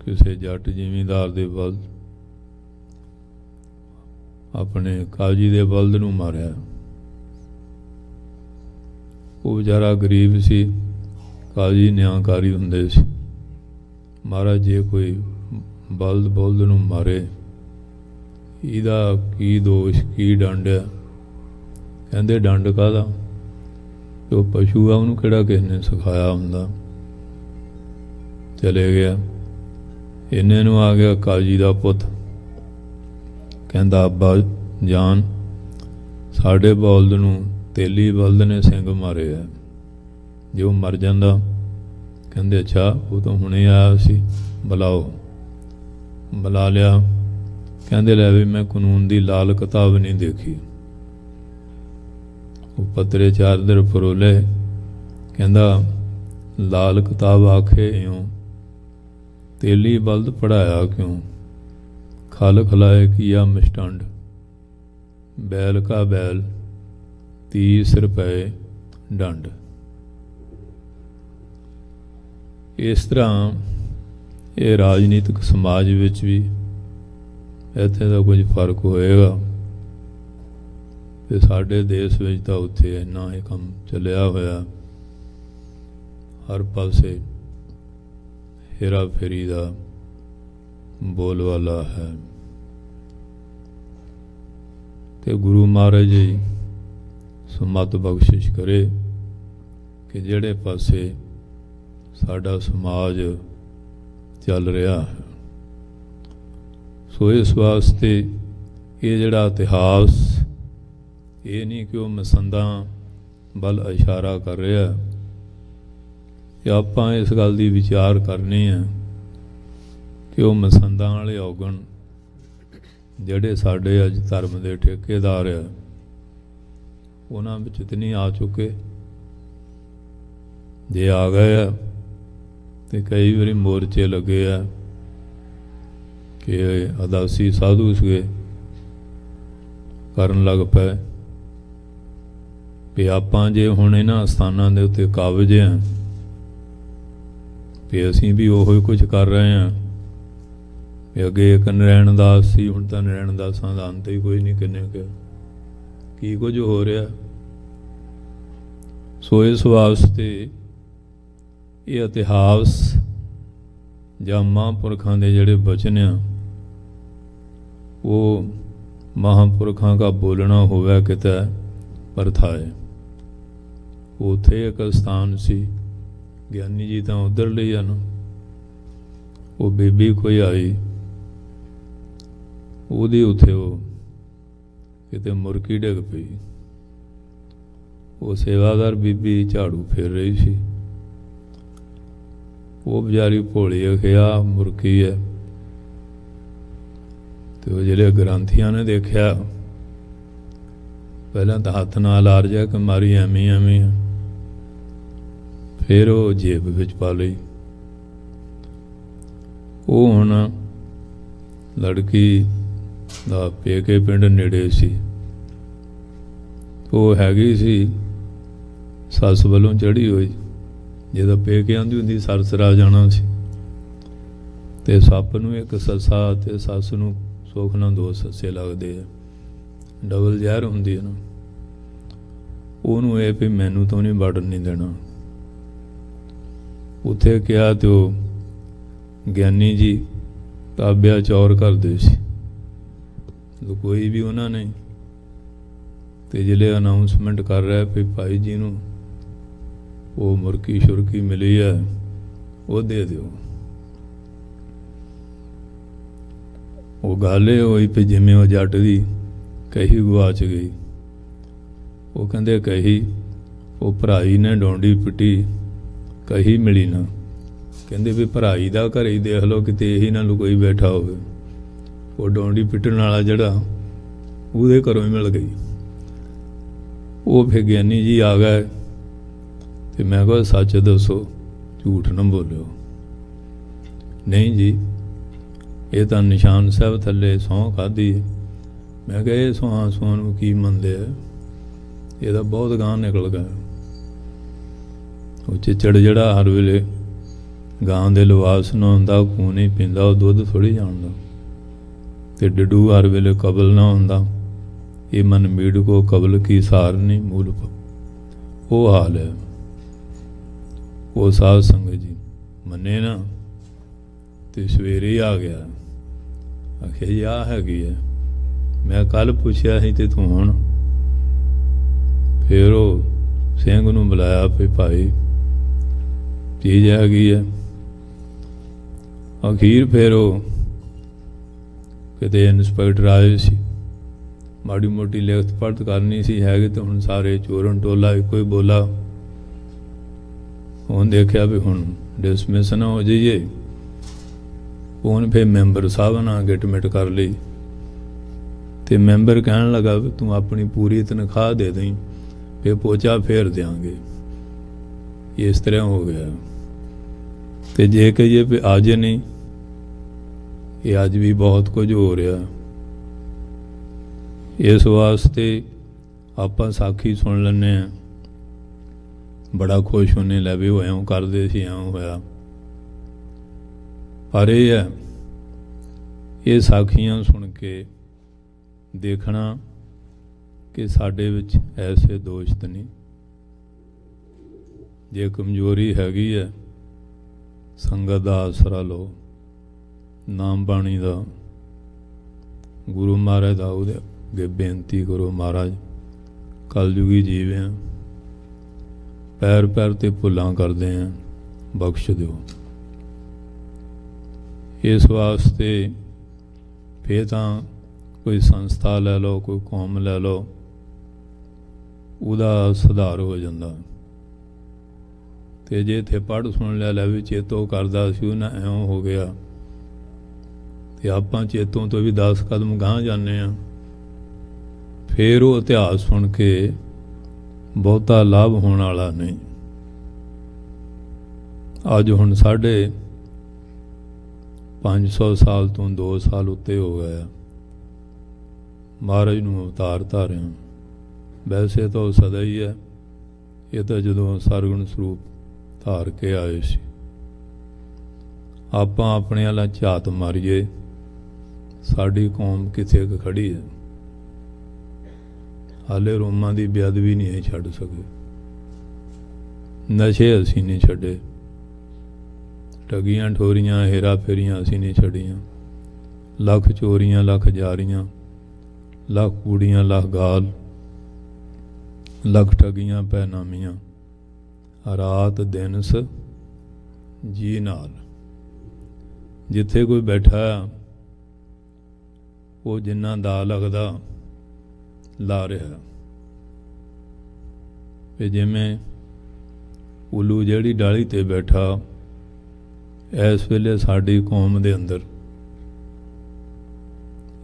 ਕਿਸੇ ਜੱਟ ਜ਼ਿਮੀਂਦਾਰ ਦੇ ਬਲਦ ਆਪਣੇ ਕਾਜੀ ਦੇ ਬਲਦ ਨੂੰ ਮਾਰਿਆ। ਉਹ ਵਿਚਾਰਾ ਗਰੀਬ ਸੀ, ਕਾਜੀ ਨਿਆਂਕਾਰੀ ਹੁੰਦੇ ਸੀ। ਮਹਾਰਾਜ ਜੇ ਕੋਈ ਬਲਦ ਨੂੰ ਮਾਰੇ, ਇਹਦਾ ਕੀ ਦੋਸ਼, ਕੀ ਡੰਡ ਆ? ਕਹਿੰਦੇ ਡੰਡ ਕਾਹਦਾ, ਜੋ ਪਸ਼ੂ ਆ ਉਹਨੂੰ ਕਿਹੜਾ ਕਿਸੇ ਨੇ ਸਿਖਾਇਆ ਹੁੰਦਾ। ਚਲੇ ਗਿਆ, ਇੰਨੇ ਨੂੰ ਆ ਗਿਆ ਕਾਜੀ ਦਾ ਪੁੱਤ, ਕਹਿੰਦਾ ਅੱਬਾ ਜਾਨ, ਸਾਡੇ ਬਲਦ ਨੂੰ ਤੇਲੀ ਬਲਦ ਨੇ ਸਿੰਘ ਮਾਰੇ ਆ, ਜੇ ਉਹ ਮਰ ਜਾਂਦਾ। ਕਹਿੰਦੇ ਅੱਛਾ, ਉਹ ਤਾਂ ਹੁਣੇ ਆਇਆ ਸੀ, ਬੁਲਾਓ। ਬੁਲਾ ਲਿਆ। ਕਹਿੰਦੇ ਲੈ ਵੀ ਮੈਂ ਕਾਨੂੰਨ ਦੀ ਲਾਲ ਕਿਤਾਬ ਨਹੀਂ ਦੇਖੀ। ਉਹ ਪੱਤਰੇ ਚਾਦਰ ਫਰੋਲੇ, ਕਹਿੰਦਾ ਲਾਲ ਕਿਤਾਬ ਆਖੇ ਇਉਂ, ਤੇਲੀ ਬਲਦ ਪੜਾਇਆ ਕਿਉਂ, ਖਲ ਖਲਾਏ ਕੀਆ ਮਿਸ਼ਟੰਡ, बैल का बैल 30 रुपए ਡੰਡ। ਇਸ ਤਰ੍ਹਾਂ ਇਹ ਰਾਜਨੀਤਿਕ ਸਮਾਜ ਵਿੱਚ ਵੀ ਇੱਥੇ ਦਾ ਕੁਝ ਫਰਕ ਹੋਏਗਾ। ਤੇ ਸਾਡੇ ਦੇਸ਼ ਵਿੱਚ ਤਾਂ ਉੱਥੇ ਇੰਨਾ ਇਹ ਕੰਮ ਚੱਲਿਆ ਹੋਇਆ, ਹਰ ਪਾਸੇ ਹੇਰਾ ਫੇਰੀ ਦਾ ਬੋਲਵਾਲਾ ਹੈ। ਤੇ ਗੁਰੂ ਮਹਾਰਾਜ ਜੀ ਸਮਤ ਬਖਸ਼ਿਸ਼ ਕਰੇ ਕਿ ਜਿਹੜੇ ਪਾਸੇ ਸਾਡਾ ਸਮਾਜ ਚੱਲ ਰਿਹਾ ਹੈ, ਸੋ ਇਸ ਵਾਸਤੇ ਇਹ ਜਿਹੜਾ ਇਤਿਹਾਸ ਇਹ ਨਹੀਂ ਕਿ ਉਹ ਮਸੰਦਾਂ ਵੱਲ ਇਸ਼ਾਰਾ ਕਰ ਰਿਹਾ, ਕਿ ਆਪਾਂ ਇਸ ਗੱਲ ਦੀ ਵਿਚਾਰ ਕਰਨੀ ਹੈ ਕਿ ਉਹ ਮਸੰਦਾਂ ਵਾਲੇ ਔਗਣ ਜਿਹੜੇ ਸਾਡੇ ਅੱਜ ਧਰਮ ਦੇ ਠੇਕੇਦਾਰ ਆ, ਉਹਨਾਂ ਵਿੱਚ ਤਾਂ ਨਹੀਂ ਆ ਚੁੱਕੇ। ਜੇ ਆ ਗਏ ਆ ਤੇ ਕਈ ਵਾਰੀ ਮੋਰਚੇ ਲੱਗੇ ਆ ਕਿ ਅਦਾਸੀ ਸਾਧੂ ਸੀਗੇ ਕਰਨ ਲੱਗ ਪਏ ਵੀ ਆਪਾਂ ਜੇ ਹੁਣ ਇਹਨਾਂ ਸਥਾਨਾਂ ਦੇ ਉੱਤੇ ਕਾਬਜ ਹਾਂ ਵੀ ਅਸੀਂ ਵੀ ਉਹੋ ਹੀ ਕੁਝ ਕਰ ਰਹੇ ਹਾਂ। ਅੱਗੇ ਇੱਕ ਨਰੈਣ ਦਾਸ ਸੀ, ਹੁਣ ਤਾਂ ਨਰੈਣ ਦਾਸਾਂ ਦਾ ਅੰਤ ਹੀ ਕੋਈ ਨਹੀਂ, ਕਿੰਨੇ ਕੀ ਕੁਝ ਹੋ ਰਿਹਾ। ਸੋ ਇਸ ਵਾਸਤੇ ਇਹ ਇਤਿਹਾਸ ਜਾਂ ਮਹਾਂਪੁਰਖਾਂ ਦੇ ਜਿਹੜੇ ਬਚਨ ਆ, ਉਹ ਮਹਾਂਪੁਰਖਾਂ ਦਾ ਬੋਲਣਾ ਹੋਵੇ ਕਿਤੇ ਪਰਥਾਏ। ਉੱਥੇ ਇੱਕ ਸਥਾਨ ਸੀ, ਗਿਆਨੀ ਜੀ ਤਾਂ ਉੱਧਰ ਲਈ ਹਨ। ਉਹ ਬੀਬੀ ਕੋਈ ਆਈ, ਉਹਦੀ ਉੱਥੇ ਉਹ ਕਿਤੇ ਮੁਰਕੀ ਡਿੱਗ ਪਈ। ਉਹ ਸੇਵਾਦਾਰ ਬੀਬੀ ਝਾੜੂ ਫੇਰ ਰਹੀ ਸੀ, ਉਹ ਵਿਚਾਰੀ ਭੋਲੀ ਅਖਿਆ ਮੁਰਕੀ ਹੈ। ਤੇ ਉਹ ਜਿਹੜੇ ਗ੍ਰੰਥੀਆਂ ਨੇ ਦੇਖਿਆ, ਪਹਿਲਾਂ ਤਾਂ ਹੱਥ ਨਾਲ ਆਰ ਜਾ ਕੇ ਮਾਰੀ ਐਵੇਂ ਐਵੇਂ, ਫਿਰ ਉਹ ਜੇਬ ਵਿੱਚ ਪਾ ਲਈ। ਉਹ ਹੁਣ ਲੜਕੀ ਦਾ ਪੇਕੇ ਪਿੰਡ ਨੇੜੇ ਸੀ। ਉਹ ਹੈਗੀ ਸੀ ਸੱਸ ਵੱਲੋਂ ਚੜ੍ਹੀ ਹੋਈ, ਜਦੋਂ ਪੇਕੇ ਆਉਂਦੀ ਹੁੰਦੀ ਸਰਸਰਾ ਜਾਣਾ ਸੀ, ਤੇ ਸੱਪ ਨੂੰ ਇੱਕ ਸੱਸਾ ਤੇ ਸੱਸ ਨੂੰ ਸੁੱਖ ਨਾਲ ਦੋ ਸੱਸੇ ਲੱਗਦੇ ਆ, ਡਬਲ ਜ਼ਹਿਰ ਹੁੰਦੀ ਹੈ ਨਾ। ਉਹਨੂੰ ਇਹ ਵੀ ਮੈਨੂੰ ਤਾਂ ਨਹੀਂ ਵੜਨ ਨਹੀਂ ਦੇਣਾ। ਉੱਥੇ ਕਿਹਾ ਤੇ ਉਹ ਗਿਆਨੀ ਜੀ ਤਾਬਿਆ ਚੌਰ ਕਰਦੇ ਸੀ, ਕੋਈ ਵੀ ਉਹਨਾਂ ਨੇ। ਤੇ ਜਿਹੜੇ ਅਨਾਊਂਸਮੈਂਟ ਕਰ ਰਿਹਾ ਵੀ ਭਾਈ ਜੀ ਨੂੰ ਉਹ ਮੁਰਕੀ ਸ਼ੁਰਕੀ ਮਿਲੀ ਹੈ, ਉਹ ਦੇ ਦਿਓ। ਉਹ ਗੱਲ ਇਹ ਹੋਈ ਵੀ ਜਿਵੇਂ ਉਹ ਜੱਟ ਦੀ ਕਹੀ ਗੁਆਚ ਗਈ। ਉਹ ਕਹਿੰਦੇ ਕਹੀ ਉਹ ਭਰਾਈ ਨੇ ਡੋਂਡੀ ਪਿੱਟੀ, ਕਹੀ ਮਿਲੀ ਨਾ। ਕਹਿੰਦੇ ਵੀ ਭਰਾਈ ਦਾ ਘਰੇ ਹੀ ਦੇਖ ਲਓ, ਕਿਤੇ ਇਹੀ ਨਾ ਲੁਕੋਈ ਬੈਠਾ ਹੋਵੇ। ਉਹ ਡੋਂਡੀ ਪਿੱਟਣ ਵਾਲਾ ਜਿਹੜਾ ਉਹਦੇ ਘਰੋਂ ਹੀ ਮਿਲ ਗਈ। ਉਹ ਫਿਰ ਗਿਆਨੀ ਜੀ ਆ ਗਏ ਤੇ ਮੈਂ ਕਿਹਾ ਸੱਚ ਦੱਸੋ, ਝੂਠ ਨਾ ਬੋਲਿਓ। ਨਹੀਂ ਜੀ, ਇਹ ਤਾਂ ਨਿਸ਼ਾਨ ਸਾਹਿਬ ਥੱਲੇ ਸਹੁੰ ਖਾਧੀ। ਮੈਂ ਕਿਹਾ ਇਹ ਸਹੁੰ ਨੂੰ ਕੀ ਮੰਨਦੇ ਆ, ਇਹਦਾ ਬਹੁਤ ਗਾਂ ਨਿਕਲ ਗਿਆ। ਉਹ ਚਿੱਚੜ ਜਿਹੜਾ ਹਰ ਵੇਲੇ ਗਾਂ ਦੇ ਲਿਵਾਸ ਨਾ ਹੁੰਦਾ, ਖੂਨ ਨਹੀਂ ਪੀਂਦਾ, ਉਹ ਦੁੱਧ ਥੋੜ੍ਹੀ ਜਾਣਦਾ। ਤੇ ਡੱਡੂ ਹਰ ਵੇਲੇ ਕਬਲ ਨਾ ਹੁੰਦਾ, ਇਹ ਮਨ ਮੀੜ ਕੋ ਕਬਲ ਕੀ ਸਾਰ ਨਹੀਂ ਮੂਲ। ਉਹ ਹਾਲ ਹੈ। ਉਹ ਸਾਧ ਸੰਗਤ ਜੀ ਮੰਨੇ ਨਾ ਤੇ ਸਵੇਰੇ ਹੀ ਆ ਗਿਆ। ਆਖਿਆ ਜੀ ਆਹ ਹੈਗੀ ਹੈ। ਮੈਂ ਕੱਲ੍ਹ ਪੁੱਛਿਆ ਸੀ ਤੇ ਤੂੰ ਹੁਣ। ਫਿਰ ਉਹ ਸਿੰਘ ਨੂੰ ਬੁਲਾਇਆ ਵੀ ਭਾਈ ਚੀਜ਼ ਹੈਗੀ ਹੈ। ਅਖੀਰ ਫਿਰ ਉਹ ਕਿਤੇ ਇੰਸਪੈਕਟਰ ਆਏ ਸੀ, ਮਾੜੀ ਮੋਟੀ ਲਿਖਤ ਪੜ੍ਹਤ ਕਰਨੀ ਸੀ। ਹੈਗੇ ਤਾਂ ਹੁਣ ਸਾਰੇ ਚੋਰਨ ਟੋਲਾ ਇੱਕੋ ਹੀ ਬੋਲਾ। ਹੁਣ ਦੇਖਿਆ ਵੀ ਹੁਣ ਡਿਸਮਿਸ ਨਾ ਹੋ ਜਾਈਏ। ਹੁਣ ਫਿਰ ਮੈਂਬਰ ਸਾਹਿਬ ਨਾਲ ਗਿਟਮਿਟ ਕਰ ਲਈ ਤੇ ਮੈਂਬਰ ਕਹਿਣ ਲੱਗਾ ਵੀ ਤੂੰ ਆਪਣੀ ਪੂਰੀ ਤਨਖਾਹ ਦੇ ਦੇਈਂ, ਫਿਰ ਪੋਚਾ ਫੇਰ ਦਿਆਂਗੇ। ਇਸ ਤਰ੍ਹਾਂ ਹੋ ਗਿਆ। ਤੇ ਜੇ ਕਹੀਏ ਵੀ ਅੱਜ ਨਹੀਂ, ਇਹ ਅੱਜ ਵੀ ਬਹੁਤ ਕੁਝ ਹੋ ਰਿਹਾ। ਇਸ ਵਾਸਤੇ ਆਪਾਂ ਸਾਖੀ ਸੁਣ ਲੈਂਦੇ ਹਾਂ, ਬੜਾ ਖੁਸ਼ ਹੁੰਦੇ, ਲੈ ਵੀ ਉਹ ਐਂ ਕਰਦੇ ਸੀ, ਐਂ ਹੋਇਆ। ਪਰ ਇਹ ਹੈ, ਇਹ ਸਾਖੀਆਂ ਸੁਣ ਕੇ ਦੇਖਣਾ ਕਿ ਸਾਡੇ ਵਿੱਚ ਐਸੇ ਦੋਸ਼ ਤਾਂ ਨਹੀਂ। ਜੇ ਕਮਜ਼ੋਰੀ ਹੈਗੀ ਹੈ, ਸੰਗਤ ਦਾ ਆਸਰਾ ਲਓ, ਨਾਮ ਬਾਣੀ ਦਾ, ਗੁਰੂ ਮਹਾਰਾਜ ਦਾ ਉਹਦੇ ਅੱਗੇ ਬੇਨਤੀ ਕਰੋ, ਮਹਾਰਾਜ ਕਲਯੁਗੀ ਜੀਵ ਹਾਂ, ਪੈਰ ਪੈਰ ਤੇ ਭੁੱਲਾਂ ਕਰਦੇ ਹਾਂ, ਬਖਸ਼ ਦਿਓ। ਇਸ ਵਾਸਤੇ ਫਿਰ ਤਾਂ ਕੋਈ ਸੰਸਥਾ ਲੈ ਲਓ, ਕੋਈ ਕੌਮ ਲੈ ਲਓ, ਉਹਦਾ ਸੁਧਾਰ ਹੋ ਜਾਂਦਾ। ਤੇ ਜੇ ਇੱਥੇ ਪੜ੍ਹ ਸੁਣ ਲਿਆ, ਲੈ ਵੀ ਚੇਤੋ ਕਰਦਾ ਸੀ ਉਹ ਨਾ ਇਉਂ ਹੋ ਗਿਆ, ਤੇ ਆਪਾਂ ਚੇਤੋਂ ਤੋਂ ਵੀ 10 ਕਦਮ ਗਾਂਹ ਜਾਂਦੇ ਹਾਂ। ਫਿਰ ਉਹ ਇਤਿਹਾਸ ਸੁਣ ਕੇ ਬਹੁਤਾ ਲਾਭ ਹੋਣ ਵਾਲਾ ਨਹੀਂ। ਅੱਜ ਹੁਣ 550 ਸਾਲ ਤੋਂ 2 ਸਾਲ ਉੱਤੇ ਹੋ ਗਿਆ ਮਹਾਰਾਜ ਨੂੰ ਅਵਤਾਰ ਧਾਰਿਆ। ਵੈਸੇ ਤਾਂ ਉਹ ਸਦਾ ਹੀ ਹੈ, ਇਹ ਤਾਂ ਜਦੋਂ ਸਰਗੁਣ ਸਰੂਪ ਧਾਰ ਕੇ ਆਏ ਸੀ। ਆਪਾਂ ਆਪਣੇ ਵਾਲਾ ਝਾਤ ਮਾਰੀਏ, ਸਾਡੀ ਕੌਮ ਕਿੱਥੇ ਕੁ ਖੜੀ ਹੈ। ਹਾਲੇ ਰੋਮਾਂ ਦੀ ਬੇਅਦਬੀ ਨਹੀਂ ਛੱਡ ਸਕੇ, ਨਸ਼ੇ ਅਸੀਂ ਨਹੀਂ ਛੱਡੇ, ਠੱਗੀਆਂ ਠੋਰੀਆਂ ਹੇਰਾ ਫੇਰੀਆਂ ਅਸੀਂ ਨਹੀਂ ਛੱਡੀਆਂ, ਲੱਖ ਚੋਰੀਆਂ ਲੱਖ ਜਾਰੀਆਂ, ਲੱਖ ਕੂੜੀਆਂ ਲੱਖ ਗਾਲ, ਲੱਖ ਠੱਗੀਆਂ ਪੈਨਾਮੀਆਂ, ਰਾਤ ਦਿਨ ਸ ਜੀ ਨਾਲ। ਜਿੱਥੇ ਕੋਈ ਬੈਠਾ ਉਹ ਜਿੰਨਾ ਦਾ ਲੱਗਦਾ ਲਾ ਰਿਹਾ। ਤੇ ਜਿਵੇਂ ਉੱਲੂ ਜਿਹੜੀ ਡਾਲੀ ਤੇ ਬੈਠਾ, ਇਸ ਵੇਲੇ ਸਾਡੀ ਕੌਮ ਦੇ ਅੰਦਰ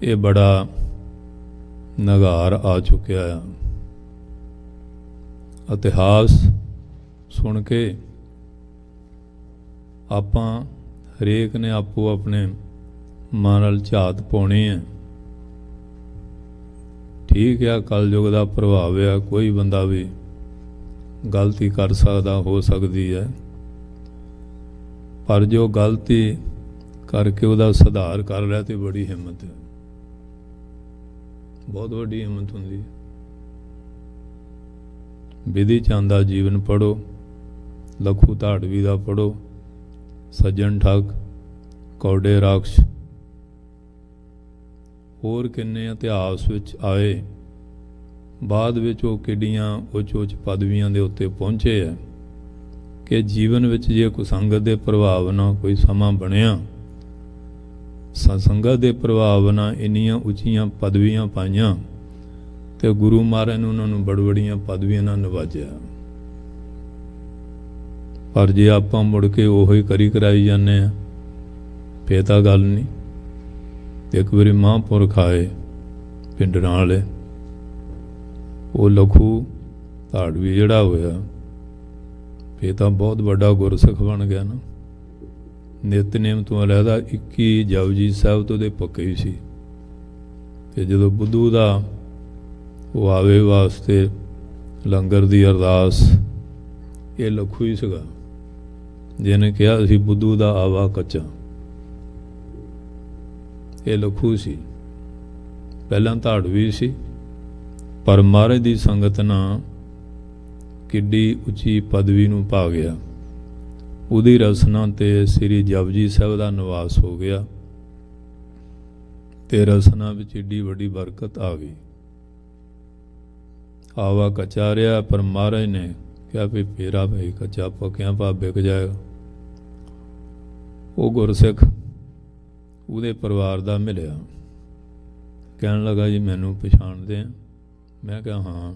ਇਹ ਬੜਾ ਨਗਾਰ ਆ ਚੁੱਕਿਆ ਆ। ਇਤਿਹਾਸ ਸੁਣ ਕੇ ਆਪਾਂ ਹਰੇਕ ਨੇ ਆਪੋ ਆਪਣੇ ਮਨ ਨਾਲ ਝਾਤ ਪਾਉਣੀ ਹੈ ठीक है कलयुग का प्रभाव है, कोई बंदा भी गलती कर सकता, हो सकती है, पर जो गलती करके उसका सुधार कर रहा तो बड़ी हिम्मत है, बहुत बड़ी हिम्मत होंगी। विधि चंद का जीवन पढ़ो, लखू धाड़वी का पढ़ो, सज्जन ठग, कौडे राक्ष, होर किन्ने इतिहास विच आए, बाद विच वो किड्डियां उच्च उच्च पदवियां दे उत्ते पहुंचे है कि जीवन विच जे कोई संगत दे प्रभाव ना कोई समा बनिया, संगत दे प्रभाव ना इन्नियां उच्चियां पदवियां पाइयां ते गुरु महाराज ने उन्होंने बड़ बड़ियां पदवियां नाल नवाजिया। पर जे आपां मुड़ के ओही करी कराई जाने आ फिर तां गल नहीं। एक बारी महापुरख आए पिंडरां वाले, वो लखू धाड़वी जिहड़ा होया फिर तां बहुत बड़ा गुरसिख बन गया ना। नितनेम तो अलहदा 21 जपजी साहब तो दे पक्के ही सी। ते जदों बुद्धू दा वो आवे वास्ते लंगर दी अरदास, ये लखू ही सीगा जिन्हें कहा असी बुद्धू दा आवा कच्चा, ये लखू सी। पहला धाड़वी सी, पर महाराज दी संगत ना किड्डी उच्ची पदवी नूं पा गया। उहदी रसना ते श्री जपजी साहब दा निवास हो गया ते रसना विच एडी वड्डी बरकत आ गई। आवा कच्चा रहा, पर महाराज ने कहा भी फेरा भाई कच्चा पक्या भा बिक जाएगा। वो गुरसिख ਉਹਦੇ परिवार का मिलिया, कहन लगा जी मैनू पछाणदे आ? मैं कहा हाँ,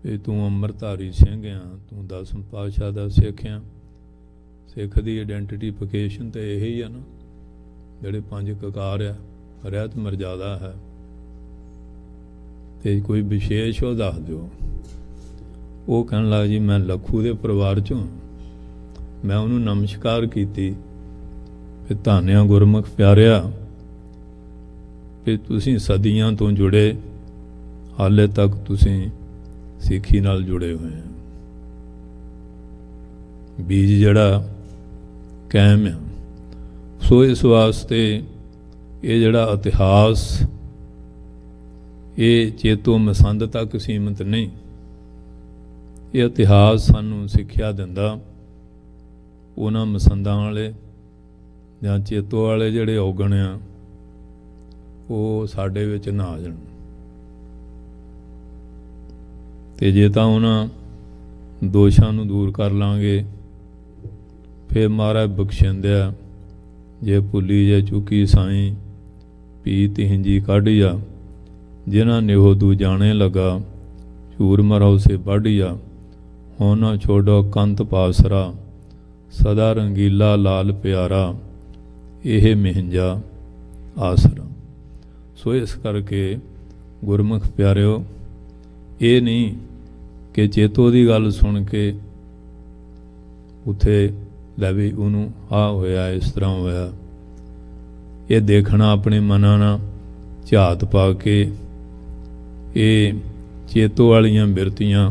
भी तू अमरधारी सिंह आ, तू 10वें पातशाह का सिख आ। सिख की आइडेंटिफिकेशन तो यही है ना, ਜਿਹੜੇ 5 ककार आ, रहत मर्यादा है, तो कोई विशेष हो दस दो। वो कहन लगा जी मैं लखू के परिवार चों। मैं उन्होंने नमस्कार की, फिर धानिया गुरमुख प्यारिया, फिर तुसीं सदियां तो जुड़े, हाले तक तुसीं सिੱਖੀ नाल जुड़े हुए हैं। बीज जड़ा कायम है। सो इस वास्ते ये जड़ा इतिहास ये चेतो मसंद तक सीमित नहीं। ये इतिहास सानू सिक्ख्या दिंदा उन्हां मसंदां वाले जां चेतो वाले जिहड़े औगण आ वो साडे विच ना आ जाण। ते जे तां उन्हां दोषां नूं दूर कर लांगे फिर महाराज बख्शिंदिया। जे भुली जे चुकी साईं पी तिहिंजी काढ़िया, जिन्हां नेहो तू जाने लगा चूर मरौ से बाढ़िया। हो न छोड़ो कंत पासरा सदा रंगीला लाल प्यारा, यह मिहंजा आसरा। सो इस करके गुरमुख प्यारिओ, ये नहीं कि चेतो की गल सुन के उत्थे लै भी उन्हों आ होया इस तरह होया। ये देखना अपने मना ना झात पा के ये चेतो वालियां बिरतियां,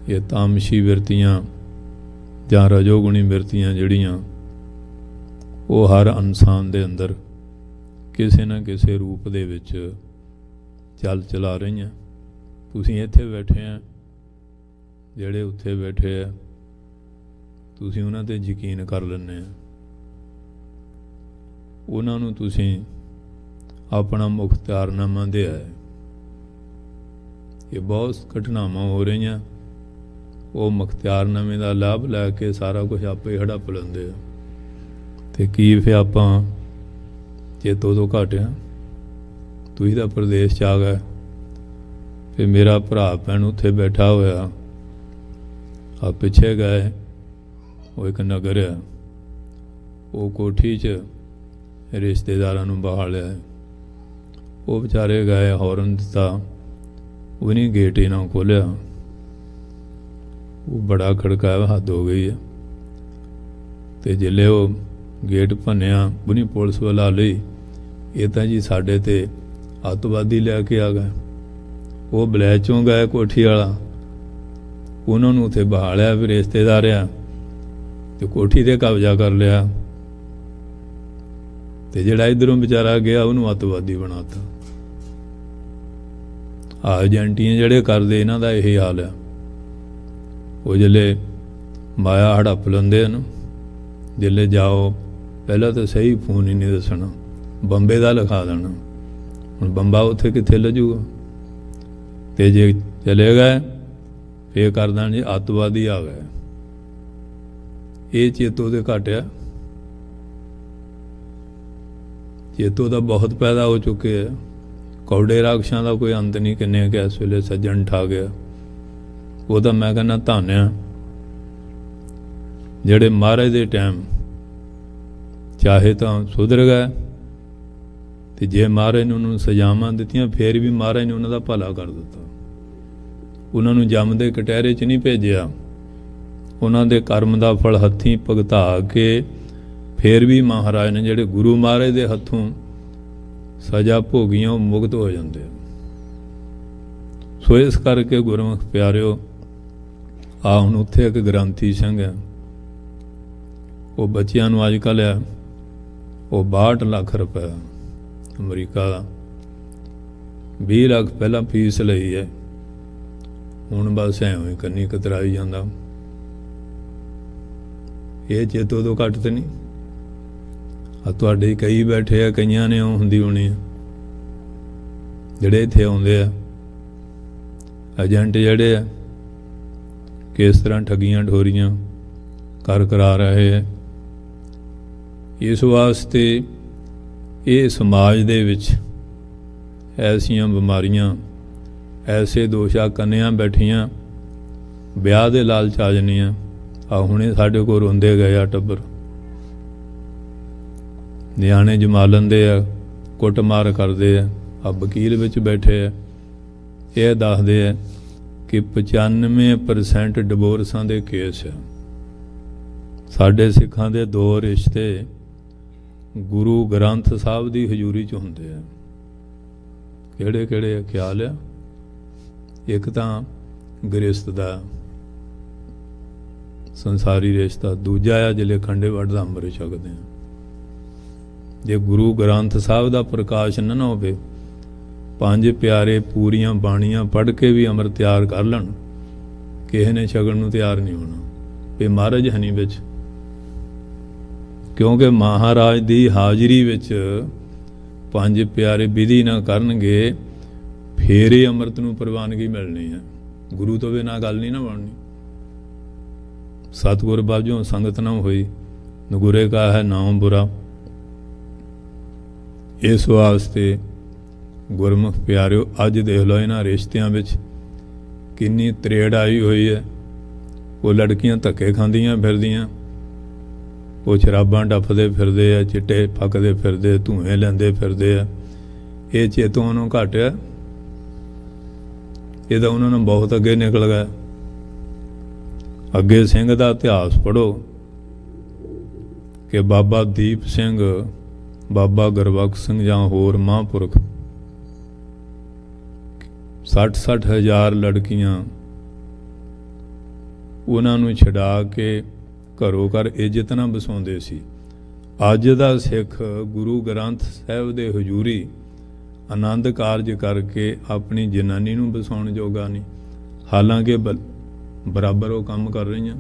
ये तामशी बिरतियां जां रजोगुणी बिरतियां जड़ियां वो हर इंसान दे अंदर किसी न किसी रूप दे विच चल चला रही। तुसीं इत्थे बैठे हैं, जिहड़े उत्थे बैठे हैं तुसीं उन्हां ते यकीन कर लैंदे आ। उन्हां नूं तुसीं अपना मुख्तियारनामा दिया है। ये बहुत घटनावां हो रही हैं, वो मुख्तियारनामे का लाभ लैके सारा कुछ आपे हड़प लेंदे आ। ते की फिर आपां चेतो तो घट आ। तुसीं तां प्रदेश च आ गए, फिर मेरा भरा भैन उत्थे बैठा होया, आ पिछे गए वो एक नगर है, वो कोठी च रिश्तेदारां नूं बहा लिया। वो बेचारे गए, हॉर्न दिता, वो नहीं गेट ही ना खोलिया। वो बड़ा खड़काया, हद हो गई है। तो जिले वो गेट भनिया, बुनी पुलिस बुला लई। ये तो जी साडे ते ਅੱਤਵਾਦੀ ਲੈ ਕੇ ਆ ਗਏ। ਉਹ ਬਲੈਚੋਂ ਗਏ ਕੋਠੀ ਵਾਲਾ, ਉਹਨਾਂ ਨੂੰ ਉੱਥੇ ਬਹਾ ਲਿਆ, ਫਿਰ ਰਿਸ਼ਤੇਦਾਰ ਆ ਤੇ ਕੋਠੀ ਤੇ ਕਬਜ਼ਾ ਕਰ ਲਿਆ, ਤੇ ਜਿਹੜਾ ਇੱਧਰੋਂ ਵਿਚਾਰਾ ਗਿਆ ਉਹਨੂੰ ਅੱਤਵਾਦੀ ਬਣਾਤਾ। ਏਜੰਟੀਆਂ ਜਿਹੜੇ ਕਰਦੇ ਇਹਨਾਂ ਦਾ ਇਹ ਹਾਲ ਆ। ਉਹ ਜਿਹੜੇ ਮਾਇਆ ਹੜੱਪ ਲੈਂਦੇ ਹਨ, ਜਿਹੜੇ ਜਾਓ ਪਹਿਲਾਂ ਤਾਂ ਸਹੀ ਫੋਨ ਹੀ ਨਹੀਂ ਦੱਸਣਾ, ਬੰਬੇ ਦਾ ਲਿਖਾ ਦੇਣਾ। ਹੁਣ ਬੰਬਾ ਉੱਥੇ ਕਿੱਥੇ ਲੱਜੂਗਾ? ਤੇ ਜੇ ਚਲੇ ਗਏ ਫੇਰ ਕਰ ਦੇਣ ਜੀ ਅੱਤਵਾਦੀ ਆ ਗਏ। ਇਹ ਚੇਤੋ ਦੇ ਘੱਟ ਆ। ਚੇਤੋ ਦਾ ਬਹੁਤ ਪੈਦਾ ਹੋ ਚੁੱਕੇ ਆ। ਕੌੜੇ ਰਾਖਸ਼ਾਂ ਦਾ ਕੋਈ ਅੰਤ ਨਹੀਂ, ਕਿੰਨੇ ਕਿ ਇਸ ਵੇਲੇ ਸੱਜਣ ਠਾ ਗਿਆ। ਉਹ ਤਾਂ ਮੈਂ ਕਹਿੰਦਾ ਧੰਨ ਆ ਜਿਹੜੇ ਮਹਾਰਾਜ ਦੇ ਟਾਈਮ ਚਾਹੇ ਤਾਂ ਸੁਧਰ ਗਏ, ਤੇ ਜੇ ਮਹਾਰਾਜ ਨੇ ਉਹਨਾਂ ਨੂੰ ਸਜ਼ਾਵਾਂ ਦਿੱਤੀਆਂ ਫਿਰ ਵੀ ਮਹਾਰਾਜ ਨੇ ਉਹਨਾਂ ਦਾ ਭਲਾ ਕਰ ਦਿੱਤਾ। ਉਹਨਾਂ ਨੂੰ ਜੰਮ ਦੇ ਕਟਹਿਰੇ 'ਚ ਨਹੀਂ ਭੇਜਿਆ, ਉਹਨਾਂ ਦੇ ਕਰਮ ਦਾ ਫਲ ਹੱਥੀਂ ਭੁਗਤਾ ਕੇ ਫਿਰ ਵੀ ਮਹਾਰਾਜ ਨੇ ਜਿਹੜੇ ਗੁਰੂ ਮਹਾਰਾਜ ਦੇ ਹੱਥੋਂ ਸਜ਼ਾ ਭੋਗੀਆਂ ਉਹ ਮੁਕਤ ਹੋ ਜਾਂਦੇ। ਸੋ ਇਸ ਕਰਕੇ ਗੁਰਮੁਖ ਪਿਆਰਿਓ, ਆ ਹੁਣ ਉੱਥੇ ਇੱਕ ਗ੍ਰੰਥੀ ਸਿੰਘ ਹੈ, ਉਹ ਬੱਚਿਆਂ ਨੂੰ ਅੱਜ ਕੱਲ੍ਹ ਆ ਉਹ 62 ਲੱਖ ਰੁਪਏ ਅਮਰੀਕਾ ਦਾ, 20 ਲੱਖ ਪਹਿਲਾਂ ਫੀਸ ਲਈ ਹੈ, ਹੁਣ ਬਸ ਐਵੇਂ ਕੰਨੀ ਕਤਰਾਈ ਜਾਂਦਾ। ਇਹ ਚੇਤੋ ਤੋਂ ਘੱਟ ਤੇ ਨਹੀਂ। ਆ ਤੁਹਾਡੇ ਕਈ ਬੈਠੇ ਆ, ਕਈਆਂ ਨੇ ਉਹ ਹੁੰਦੀ ਹੋਣੀ ਆ ਜਿਹੜੇ ਇੱਥੇ ਆਉਂਦੇ ਆ ਏਜੰਟ ਜਿਹੜੇ ਆ, ਕਿਸ ਤਰ੍ਹਾਂ ਠੱਗੀਆਂ ਠੋਰੀਆਂ ਕਰਾ ਰਹੇ ਹੈ। ਇਸ ਵਾਸਤੇ ਇਹ ਸਮਾਜ ਦੇ ਵਿੱਚ ਐਸੀਆਂ ਬਿਮਾਰੀਆਂ, ਐਸੇ ਦੋਸ਼ਾ ਕੰਨਿਆਂ ਬੈਠੀਆਂ ਵਿਆਹ ਦੇ ਲਾਲਚ ਆ ਜਾਂਦੀਆਂ। ਆ ਹੁਣੇ ਸਾਡੇ ਕੋਲ ਰੋਂਦੇ ਗਏ ਆ ਟੱਬਰ, ਨਿਆਣੇ ਜਮਾ ਲੈਂਦੇ ਆ, ਕੁੱਟਮਾਰ ਕਰਦੇ ਆ। ਆ ਵਕੀਲ ਵਿੱਚ ਬੈਠੇ ਆ, ਇਹ ਦੱਸਦੇ ਆ ਕਿ 95% ਡਿਵੋਰਸਾਂ ਦੇ ਕੇਸ ਆ। ਸਾਡੇ ਸਿੱਖਾਂ ਦੇ 2 ਰਿਸ਼ਤੇ ਗੁਰੂ ਗ੍ਰੰਥ ਸਾਹਿਬ ਦੀ ਹਜ਼ੂਰੀ 'ਚ ਹੁੰਦੇ ਆ। ਕਿਹੜੇ ਕਿਹੜੇ ਆ ਖਿਆਲ ਆ? ਇੱਕ ਤਾਂ ਗ੍ਰਸਤ ਦਾ ਸੰਸਾਰੀ ਰਿਸ਼ਤਾ, ਦੂਜਾ ਆ ਜਿਹੜੇ ਖੰਡੇ ਵੜ ਦਾ ਅੰਮ੍ਰਿਤ ਛਕਦੇ ਆ। ਜੇ ਗੁਰੂ ਗ੍ਰੰਥ ਸਾਹਿਬ ਦਾ ਪ੍ਰਕਾਸ਼ ਨਾ ਹੋਵੇ, 5 ਪਿਆਰੇ ਪੂਰੀਆਂ ਬਾਣੀਆਂ ਪੜ੍ਹ ਕੇ ਵੀ ਅੰਮ੍ਰਿਤ ਤਿਆਰ ਕਰ ਲੈਣ, ਕਿਸੇ ਨੇ ਛਕਣ ਨੂੰ ਤਿਆਰ ਨਹੀਂ ਹੋਣਾ। ਵੀ ਮਹਾਰਾਜ ਹਨੀ ਵਿੱਚ, ਕਿਉਂਕਿ ਮਹਾਰਾਜ ਦੀ ਹਾਜ਼ਰੀ ਵਿੱਚ 5 ਪਿਆਰੇ ਵਿਧੀ ਨਾ ਕਰਨਗੇ ਫੇਰ ਇਹ ਅੰਮ੍ਰਿਤ ਨੂੰ ਪ੍ਰਵਾਨਗੀ ਮਿਲਣੀ ਹੈ। ਗੁਰੂ ਤੋਂ ਬਿਨਾਂ ਗੱਲ ਨਹੀਂ ਨਾ ਬਣਨੀ। ਸਤਿਗੁਰ ਬਾਝੋਂ ਸੰਗਤ ਨਾ ਹੋਈ, ਨਗੁਰੇ ਕਾ ਹੈ ਨਾਮ ਬੁਰਾ। ਇਸ ਵਾਸਤੇ ਗੁਰਮੁਖ ਪਿਆਰਿਓ, ਅੱਜ ਦੇਖ ਲਓ ਇਹਨਾਂ ਰਿਸ਼ਤਿਆਂ ਵਿੱਚ ਕਿੰਨੀ ਤਰੇੜ ਆਈ ਹੋਈ ਹੈ। ਉਹ ਲੜਕੀਆਂ ਧੱਕੇ ਖਾਂਦੀਆਂ ਫਿਰਦੀਆਂ, ਉਹ ਸ਼ਰਾਬਾਂ ਡੱਫਦੇ ਫਿਰਦੇ ਆ, ਚਿੱਟੇ ਫੱਕਦੇ ਫਿਰਦੇ, ਧੂਏ ਲੈਂਦੇ ਫਿਰਦੇ ਆ। ਇਹ ਚੇਤੋਂ ਨੂੰ ਘੱਟ ਆ, ਇਹ ਤਾਂ ਉਹਨਾਂ ਨੂੰ ਬਹੁਤ ਅੱਗੇ ਨਿਕਲ ਗਿਆ। ਅੱਗੇ ਸਿੰਘ ਦਾ ਇਤਿਹਾਸ ਪੜ੍ਹੋ ਕਿ ਬਾਬਾ ਦੀਪ ਸਿੰਘ, ਬਾਬਾ ਗੁਰਬਖਸ਼ ਸਿੰਘ ਜਾਂ ਹੋਰ ਮਹਾਂਪੁਰਖ 60-60 ਹਜ਼ਾਰ ਲੜਕੀਆਂ ਉਹਨਾਂ ਨੂੰ ਛਡਾ ਕੇ ਘਰੋਂ ਘਰ ਇੱਜ਼ਤ ਨਾਲ ਵਸਾਉਂਦੇ ਸੀ। ਅੱਜ ਦਾ ਸਿੱਖ ਗੁਰੂ ਗ੍ਰੰਥ ਸਾਹਿਬ ਦੇ ਹਜ਼ੂਰੀ ਆਨੰਦ ਕਾਰਜ ਕਰਕੇ ਆਪਣੀ ਜਨਾਨੀ ਨੂੰ ਵਸਾਉਣ ਜੋਗਾ ਨਹੀਂ। ਹਾਲਾਂਕਿ ਬਰਾਬਰ ਉਹ ਕੰਮ ਕਰ ਰਹੀਆਂ,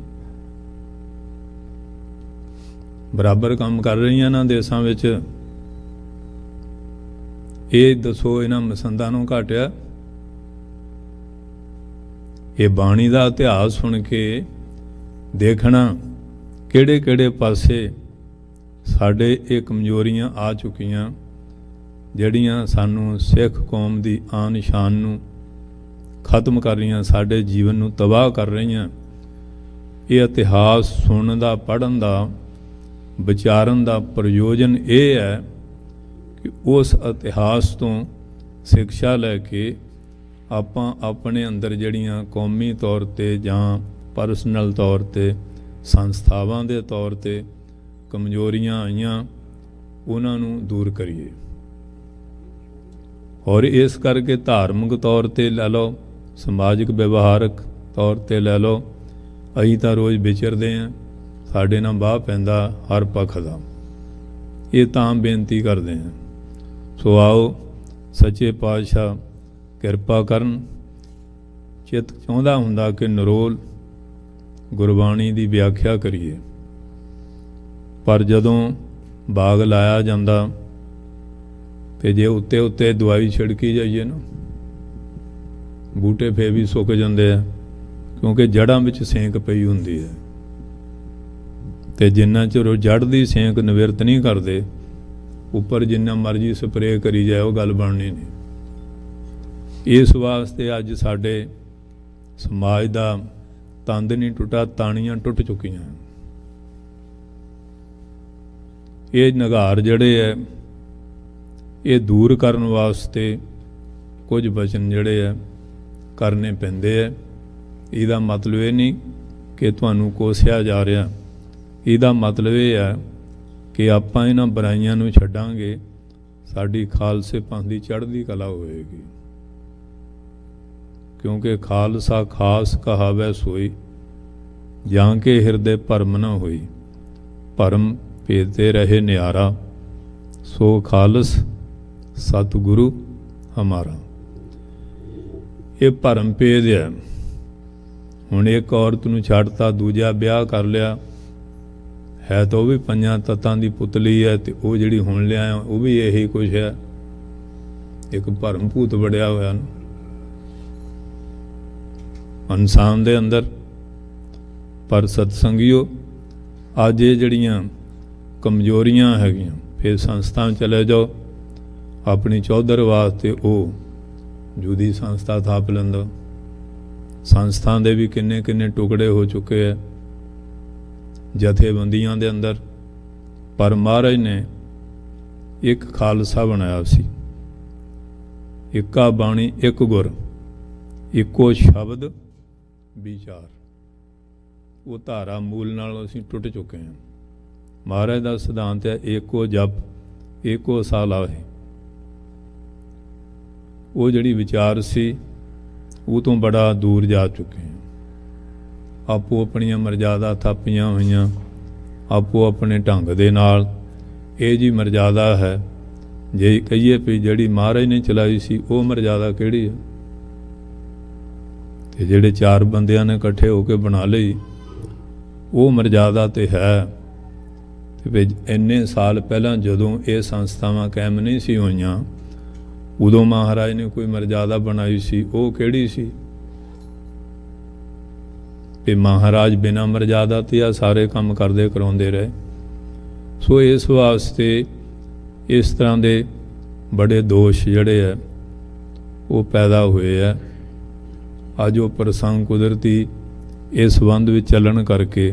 ਬਰਾਬਰ ਕੰਮ ਕਰ ਰਹੀਆਂ ਨਾ ਦੇਸਾਂ ਵਿੱਚ। ਇਹ ਦੱਸੋ ਇਹਨਾਂ ਮਸੰਦਾਂ ਨੂੰ ਘਟਿਆ? ਇਹ ਬਾਣੀ ਦਾ ਇਤਿਹਾਸ ਸੁਣ ਕੇ ਦੇਖਣਾ ਕਿਹੜੇ ਕਿਹੜੇ ਪਾਸੇ ਸਾਡੇ ਇਹ ਕਮਜ਼ੋਰੀਆਂ ਆ ਚੁੱਕੀਆਂ, ਜਿਹੜੀਆਂ ਸਾਨੂੰ ਸਿੱਖ ਕੌਮ ਦੀ ਆਨ ਸ਼ਾਨ ਨੂੰ ਖਤਮ ਕਰ ਰਹੀਆਂ, ਸਾਡੇ ਜੀਵਨ ਨੂੰ ਤਬਾਹ ਕਰ ਰਹੀਆਂ। ਇਹ ਇਤਿਹਾਸ ਸੁਣਨ ਦਾ, ਪੜ੍ਹਨ ਦਾ, ਵਿਚਾਰਨ ਦਾ ਪ੍ਰਯੋਜਨ ਇਹ ਹੈ ਕਿ ਉਸ ਇਤਿਹਾਸ ਤੋਂ ਸਿੱਖਿਆ ਲੈ ਕੇ ਆਪਾਂ ਆਪਣੇ ਅੰਦਰ ਜਿਹੜੀਆਂ ਕੌਮੀ ਤੌਰ 'ਤੇ ਜਾਂ ਪਰਸਨਲ ਤੌਰ 'ਤੇ, ਸੰਸਥਾਵਾਂ ਦੇ ਤੌਰ 'ਤੇ ਕਮਜ਼ੋਰੀਆਂ ਆਈਆਂ, ਉਹਨਾਂ ਨੂੰ ਦੂਰ ਕਰੀਏ। और इस करके धार्मिक तौर पर लै लो, समाजिक व्यवहारक तौर पर लै लो, असीं तां रोज़ विचरदे हैं, साडे नाल बाह पैंदा हर पक्ष दा। ये तां बेनती करते हैं। सो आओ सच्चे पातशाह किरपा करन। चित चाहुंदा हुंदा कि नरोल गुरबाणी की व्याख्या करिए, पर जदों बाग लाया जाता तो जे उत्ते उत्ते दवाई छिड़की जाइए ना, बूटे फिर भी सुक जाते हैं, क्योंकि जड़ां विच सेंक पई हुंदी है। तो जिन्ना चਿਰ जड़ की सेंक निवृत्त नहीं करते, उपर जिन्ना मर्जी स्प्रे करी जाए वो गल बननी नहीं। इस वास्ते अज साडे समाज का तंद नहीं टुटा, ताणियां टुट चुकियां। ये निगार जड़े है ये दूर करन वास्ते कुछ वचन जड़े है करने पैंदे है। इहदा मतलब ये नहीं कि तुहानूं कोसिया जा रहा, इहदा मतलब ये है कि आपां इन्हां बुराइयां नूं छड्डांगे, साडी खालसे पंथ दी चढ़दी कला होएगी। क्योंकि खालसा खास कहावै सोई, जां के हिरदे भरम न होई। भरम भेदते रहे न्यारा, सो खालस सतगुरु हमारा। ये भरम भेद है। हुण एक औरत नूं छड्डता, दूजा ब्याह कर लिया है तो वह भी पंजां तत्तां दी पुतली है, तो वह जिहड़ी हुण लिया वह भी यही कुछ है, एक भरम भूत बड़िया होया इंसान दे अंदर। पर सतसंगियो अज ये जिहड़ियां कमजोरियां हैगियां, फिर संस्था चले जाओ, अपनी चौधर वास्ते वो जुदी संस्था थाप लैंदा। संस्था दे भी किन्ने किन्ने टुकड़े हो चुके हैं जथेबंदियां दे अंदर। पर महाराज ने एक खालसा बनाया सी, इक्का बाणी एक गुर, इक्को शब्द विचार। वो धारा मूल नाल असीं टुट चुके हैं। महाराज का सिद्धांत है एको जप एको सा लाहे। वो जिहड़ी विचार सी वो तो बड़ा दूर जा चुके हैं। आपो अपनियां मर्यादा थापियां होइयां, आपो अपने ढंग दे नाल ये जी मर्यादा है। जे कहिए भी जिहड़ी महाराज ने चलाई सी वो मर्यादा किहड़ी है, ते जिहड़े चार बंदियां ने इकट्ठे होकर बना लई वो मर्यादा तो है। तो इन्ने साल पहला जदों ये संस्थावां कायम नहीं सी होईयां, उदों महाराज ने कोई मर्यादा बनाई सी, वो किहड़ी सी? कि महाराज बिना मर्यादा ते आ सारे काम करदे कराउंदे रहे। सो इस वास्ते इस तरह के बड़े दोष जिहड़े है वो पैदा हुए है। अज वो प्रसंग कुदरती इस संबंध में चलन करके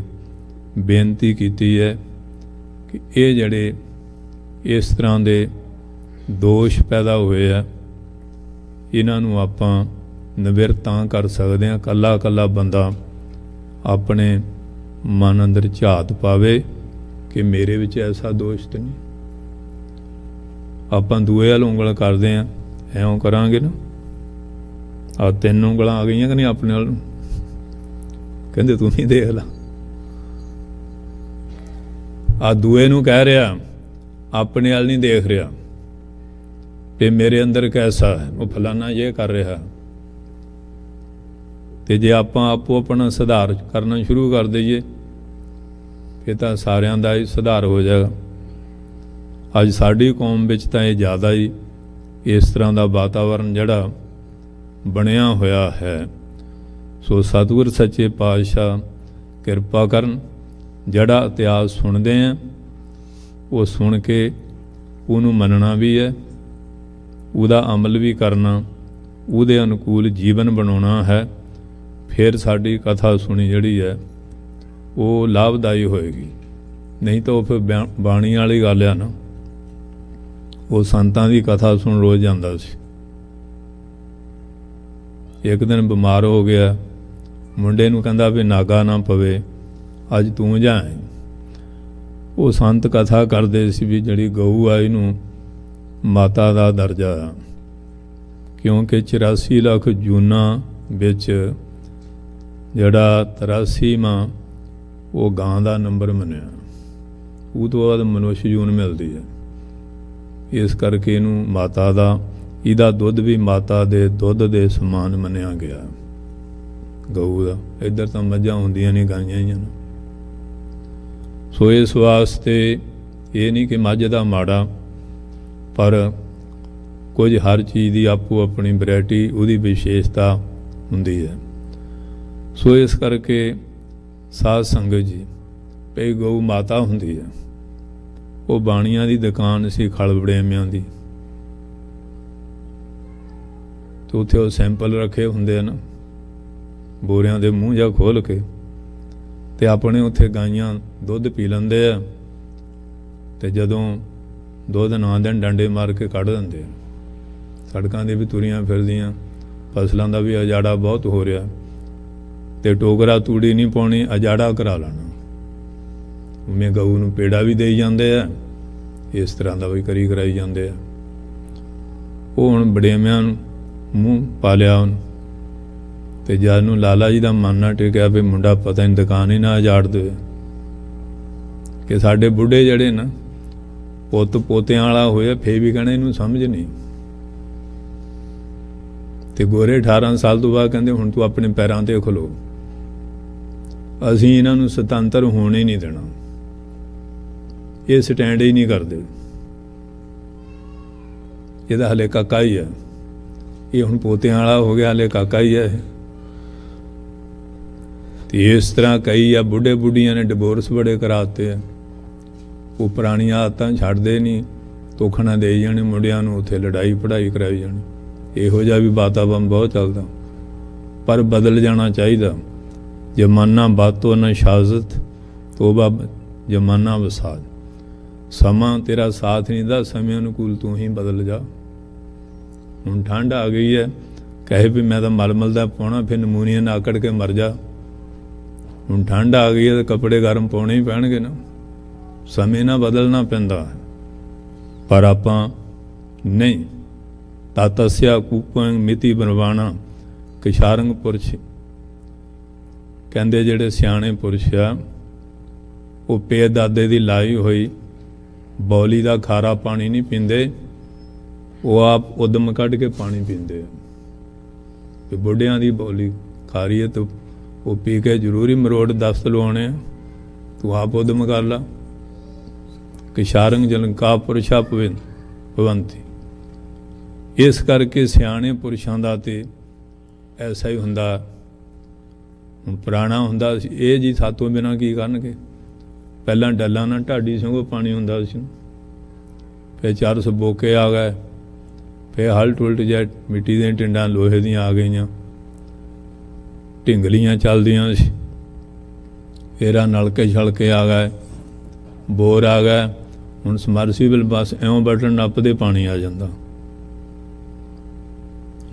बेनती की है कि ये जड़े इस तरह के दोष पैदा हुए है, इन्हों आपां निवृत्त तां कर सकते हैं कला कला बंदा अपने मन अंदर झात पावे कि मेरे विच ऐसा दोष तो नहीं। आपां दूए वाल उंगल करते हैं, ऐं करांगे ना। आ 3 उंगलां आ गई कि नहीं अपने वाल, कहते तू ही देख ला। आ दूए नूं कह रहा, अपने वाल नहीं देख रहा कि मेरे अंदर कैसा है, वो फलाना ये कर रहा। तो जे आपां आपो अपना सुधार करना शुरू कर दईए फिर तो सारियां दा ही सुधार हो जाएगा। अज साडी कौम विच तां ये ज़्यादा ही इस तरह का वातावरण जिहड़ा बनया होया है। सो सतगुर सच्चे पातशाह किरपा करन। जिहड़ा इतिहास सुनते हैं वो सुन के उन्होंने मनना भी है, उहदा अमल भी करना, उहदे अनुकूल जीवन बनाना है। फिर साडी कथा सुनी जिहड़ी है वो लाभदाई होएगी। नहीं तो फिर बाणी वाली गल है ना, वो संतां दी कथा सुन रोज़ जांदा सी। एक दिन बीमार हो गया, मुंडे नूं कहंदा भी नागा ना पवे, अज तू जाए। वो संत कथा करते सी भी जिहड़ी गऊ आ इहनूं माता का दर्जा आ, क्योंकि 84 ਲੱਖ ਜੂਨਾਂ ਵਿੱਚ ਜਿਹੜਾ 83ਵਾਂ ਉਹ ਗਾਂ ਦਾ ਨੰਬਰ ਮੰਨਿਆ, ਉਹ ਤੋਂ ਬਾਅਦ ਮਨੁੱਖ ਜੂਨ ਮਿਲਦੀ ਹੈ। ਇਸ ਕਰਕੇ ਇਹਨੂੰ ਮਾਤਾ ਦਾ, ਇਹਦਾ ਦੁੱਧ ਵੀ ਮਾਤਾ ਦੇ ਦੁੱਧ ਦੇ ਸਮਾਨ ਮੰਨਿਆ ਗਿਆ ਗਊ ਦਾ। ਇੱਧਰ ਤਾਂ ਮੱਝਾਂ ਹੁੰਦੀਆਂ ਨਹੀਂ, ਗਾਈਆਂ ਹੀ ਹਨ। ਸੋ ਇਸ ਵਾਸਤੇ ਇਹ ਨਹੀਂ ਕਿ ਮੱਝ ਦਾ ਮਾੜਾ, ਪਰ ਕੁਝ ਹਰ ਚੀਜ਼ ਦੀ ਆਪੋ ਆਪਣੀ ਵੈਰਾਈਟੀ, ਉਹਦੀ ਵਿਸ਼ੇਸ਼ਤਾ ਹੁੰਦੀ ਹੈ। ਸੋ ਇਸ ਕਰਕੇ ਸਾਧ ਸੰਗਤ ਜੀ, ਭਈ ਗਊ ਮਾਤਾ ਹੁੰਦੀ ਹੈ। ਉਹ ਬਾਣੀਆਂ ਦੀ ਦੁਕਾਨ ਸੀ ਖਲ ਵੜੇਵਿਆਂ ਦੀ, ਤੇ ਉੱਥੇ ਉਹ ਸੈਂਪਲ ਰੱਖੇ ਹੁੰਦੇ ਹਨ ਬੋਰਿਆਂ ਦੇ ਮੂੰਹ ਜਾਂ ਖੋਲ ਕੇ, ਤੇ ਆਪਣੇ ਉੱਥੇ ਗਾਈਆਂ ਦੁੱਧ ਪੀ ਲੈਂਦੇ ਆ, ਤੇ ਜਦੋਂ ਦੁੱਧ ਨਾ ਦੇਣ ਡੰਡੇ ਮਾਰ ਕੇ ਕੱਢ ਦਿੰਦੇ ਆ। ਸੜਕਾਂ 'ਤੇ ਵੀ ਤੁਰੀਆਂ ਫਿਰਦੀਆਂ, ਫਸਲਾਂ ਦਾ ਵੀ ਉਜਾੜਾ ਬਹੁਤ ਹੋ ਰਿਹਾ, ਤੇ ਟੋਕਰਾ ਤੂੜੀ ਨਹੀਂ ਪਾਉਣੀ, ਉਜਾੜਾ ਕਰਾ ਲੈਣਾ। ਉਵੇਂ ਗਊ ਨੂੰ ਪੇੜਾ ਵੀ ਦੇਈ ਜਾਂਦੇ ਆ, ਇਸ ਤਰ੍ਹਾਂ ਦਾ ਵੀ ਕਰੀ ਕਰਾਈ ਜਾਂਦੇ ਆ। ਉਹ ਹੁਣ ਵਡੇਵਿਆਂ ਨੂੰ ਮੂੰਹ ਪਾ ਲਿਆ ਉਹਨੂੰ, ਤੇ ਜਦ ਨੂੰ ਲਾਲਾ ਜੀ ਦਾ ਮਨ ਨਾ ਟਿਕਿਆ ਵੀ ਮੁੰਡਾ ਪਤਾ ਨਹੀਂ ਦੁਕਾਨ ਹੀ ਨਾ ਉਜਾੜ ਦੇਵੇ। ਕਿ ਸਾਡੇ ਬੁੱਢੇ ਜਿਹੜੇ ਨਾ ਪੁੱਤ ਪੋਤਿਆਂ ਵਾਲਾ ਹੋਇਆ, ਫੇਰ ਵੀ ਕਹਿਣਾ ਇਹਨੂੰ ਸਮਝ ਨਹੀਂ। ਤੇ ਗੋਰੇ 18 ਸਾਲ ਤੋਂ ਬਾਅਦ ਕਹਿੰਦੇ ਹੁਣ ਤੂੰ ਆਪਣੇ ਪੈਰਾਂ ਤੇ ਖਲੋ, ਅਸੀਂ ਇਹਨਾਂ ਨੂੰ ਸੁਤੰਤਰ ਹੋਣ ਹੀ ਨਹੀਂ ਦੇਣਾ, ਇਹ ਸਟੈਂਡ ਹੀ ਨਹੀਂ ਕਰਦੇ। ਇਹਦਾ ਹਲੇ ਕਾਕਾ ਹੀ ਹੈ, ਇਹ ਹੁਣ ਪੋਤਿਆਂ ਵਾਲਾ ਹੋ ਗਿਆ, ਹਲੇ ਕਾਕਾ ਹੀ ਹੈ। ਤੇ ਇਸ ਤਰ੍ਹਾਂ ਕਈ ਆ ਬੁੱਢੇ ਬੁੱਢੀਆਂ ਨੇ ਡਿਵੋਰਸ ਬੜੇ ਕਰਾਤੇ ਆ, ਉਹ ਪੁਰਾਣੀਆਂ ਆਦਤਾਂ ਛੱਡਦੇ ਨਹੀਂ, ਤੋਖਣਾ ਦੇਈ ਜਾਣੇ ਮੁੰਡਿਆਂ ਨੂੰ, ਉੱਥੇ ਲੜਾਈ ਪੜ੍ਹਾਈ ਕਰਾਈ ਜਾਣੀ। ਇਹੋ ਜਿਹਾ ਵੀ ਵਾਤਾਵਰਨ ਬਹੁਤ ਚੱਲਦਾ, ਪਰ ਬਦਲ ਜਾਣਾ ਚਾਹੀਦਾ। ਜ਼ਮਾਨਾ ਬਾਤੋਂ ਨਾ ਸ਼ਾਜ਼ਤ ਤੋਬਾ ਜ਼ਮਾਨਾ ਵਸਾਜ। ਸਮਾਂ ਤੇਰਾ ਸਾਥ ਨਹੀਂ ਦਾ, ਸਮੇਂ ਅਨੁਕੂਲ ਤੂੰ ਹੀ ਬਦਲ ਜਾ। ਹੁਣ ਠੰਡ ਆ ਗਈ ਹੈ, ਕਹੇ ਵੀ ਮੈਂ ਤਾਂ ਮਲਮਲ ਦਾ ਪਾਉਣਾ, ਫਿਰ ਨਮੂਨੀਆ ਨਾ ਆਕੜ ਕੇ ਮਰ ਜਾ। ਹੁਣ ਠੰਡ ਆ ਗਈ ਹੈ ਤਾਂ ਕੱਪੜੇ ਗਰਮ ਪਾਉਣੇ ਹੀ ਪੈਣਗੇ ਨਾ, ਸਮੇਂ ਨਾਲ ਬਦਲਣਾ ਪੈਂਦਾ ਹੈ। ਪਰ ਆਪਾਂ ਨਹੀਂ। ਤਾਤਸਿਆ ਕੂਪੰ ਮਿਤੀ ਬਣਵਾਣਾ ਕਿਸ਼ਾਰੰਗ ਪੁਰਸ਼, ਕਹਿੰਦੇ ਜਿਹੜੇ ਸਿਆਣੇ ਪੁਰਸ਼ ਆ ਉਹ ਪੇ ਦਾਦੇ ਦੀ ਲਾਈ ਹੋਈ ਬੌਲੀ ਦਾ ਖਾਰਾ ਪਾਣੀ ਨਹੀਂ ਪੀਂਦੇ, ਉਹ ਆਪ ਉਦਮ ਕੱਢ ਕੇ ਪਾਣੀ ਪੀਂਦੇ ਆ। ਤੇ ਬੁੱਢਿਆਂ ਦੀ ਬੌਲੀ ਖਾਰੀ ਹੈ ਤਾਂ ਉਹ ਪੀ ਕੇ ਜ਼ਰੂਰੀ ਮਰੋੜ ਦਸਤ ਲਵਾਉਣੇ ਆ, ਤੂੰ ਆਪ ਉਦਮ ਕਰ ਲਾ। ਕਿਸ਼ਾਰੰਗ ਜਲੰਕਾ ਪੁਰਸ਼ਾ ਭਵੰਤੀ। ਇਸ ਕਰਕੇ ਸਿਆਣੇ ਪੁਰਸ਼ਾਂ ਦਾ ਤੇ ਐਸਾ ਹੀ ਹੁੰਦਾ। ਹੁਣ ਪੁਰਾਣਾ ਹੁੰਦਾ ਸੀ ਇਹ ਜੀ, ਸਾਤੋਂ ਬਿਨਾਂ ਕੀ ਕਰਨਗੇ। ਪਹਿਲਾਂ ਡੱਲਾਂ ਨਾਲ ਢਾਡੀ ਸੰਗੋਂ ਪਾਣੀ ਹੁੰਦਾ ਸੀ, ਫਿਰ 400 ਬੋਕੇ ਆ ਗਏ, ਫਿਰ ਹਲ ਟੁਲਟ ਜਾ ਮਿੱਟੀ ਦੀਆਂ ਟਿੰਡਾਂ ਲੋਹੇ ਦੀਆਂ ਆ ਗਈਆਂ, ਢਿੰਗਲੀਆਂ ਚੱਲਦੀਆਂ ਸੀ, ਫਿਰ ਆ ਨਲਕੇ ਛਲਕੇ ਆ ਗਏ, ਬੋਰ ਆ ਗਏ। ਹੁਣ ਸਮਰਸੀਬਲ ਬਸ ਇਉਂ ਬਟਨ ਨੱਪਦੇ ਪਾਣੀ ਆ ਜਾਂਦਾ।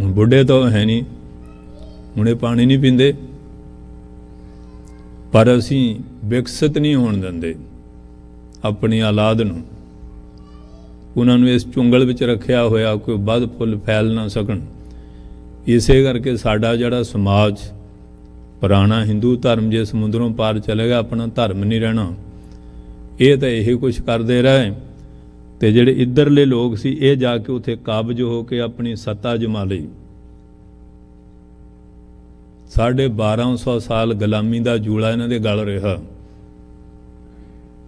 ਹੁਣ ਬੁੱਢੇ ਤਾਂ ਹੈ ਨਹੀਂ, ਹੁਣ ਇਹ ਪਾਣੀ ਨਹੀਂ ਪੀਂਦੇ, ਪਰ ਅਸੀਂ ਵਿਕਸਿਤ ਨਹੀਂ ਹੋਣ ਦਿੰਦੇ ਆਪਣੀ ਔਲਾਦ ਨੂੰ। ਉਹਨਾਂ ਨੂੰ ਇਸ ਚੁੰਗਲ ਵਿੱਚ ਰੱਖਿਆ ਹੋਇਆ, ਕੋਈ ਵੱਧ ਫੁੱਲ ਫੈਲ ਨਾ ਸਕਣ। ਇਸੇ ਕਰਕੇ ਸਾਡਾ ਜਿਹੜਾ ਸਮਾਜ ਪੁਰਾਣਾ ਹਿੰਦੂ ਧਰਮ ਜੇ ਸਮੁੰਦਰੋਂ ਪਾਰ ਚਲੇਗਾ, ਆਪਣਾ ਧਰਮ ਨਹੀਂ ਰਹਿਣਾ। ਇਹ ਤਾਂ ਇਹੀ ਕੁਛ ਕਰਦੇ ਰਹੇ, ਤੇ ਜਿਹੜੇ ਇੱਧਰਲੇ ਲੋਕ ਸੀ ਇਹ ਜਾ ਕੇ ਉੱਥੇ ਕਾਬਜ ਹੋ ਕੇ ਆਪਣੀ ਸੱਤਾ ਜਮਾ ਲਈ। 1250 ਸਾਲ ਗੁਲਾਮੀ ਦਾ ਜੂਲਾ ਇਹਨਾਂ ਦੇ ਗਲ ਰਿਹਾ,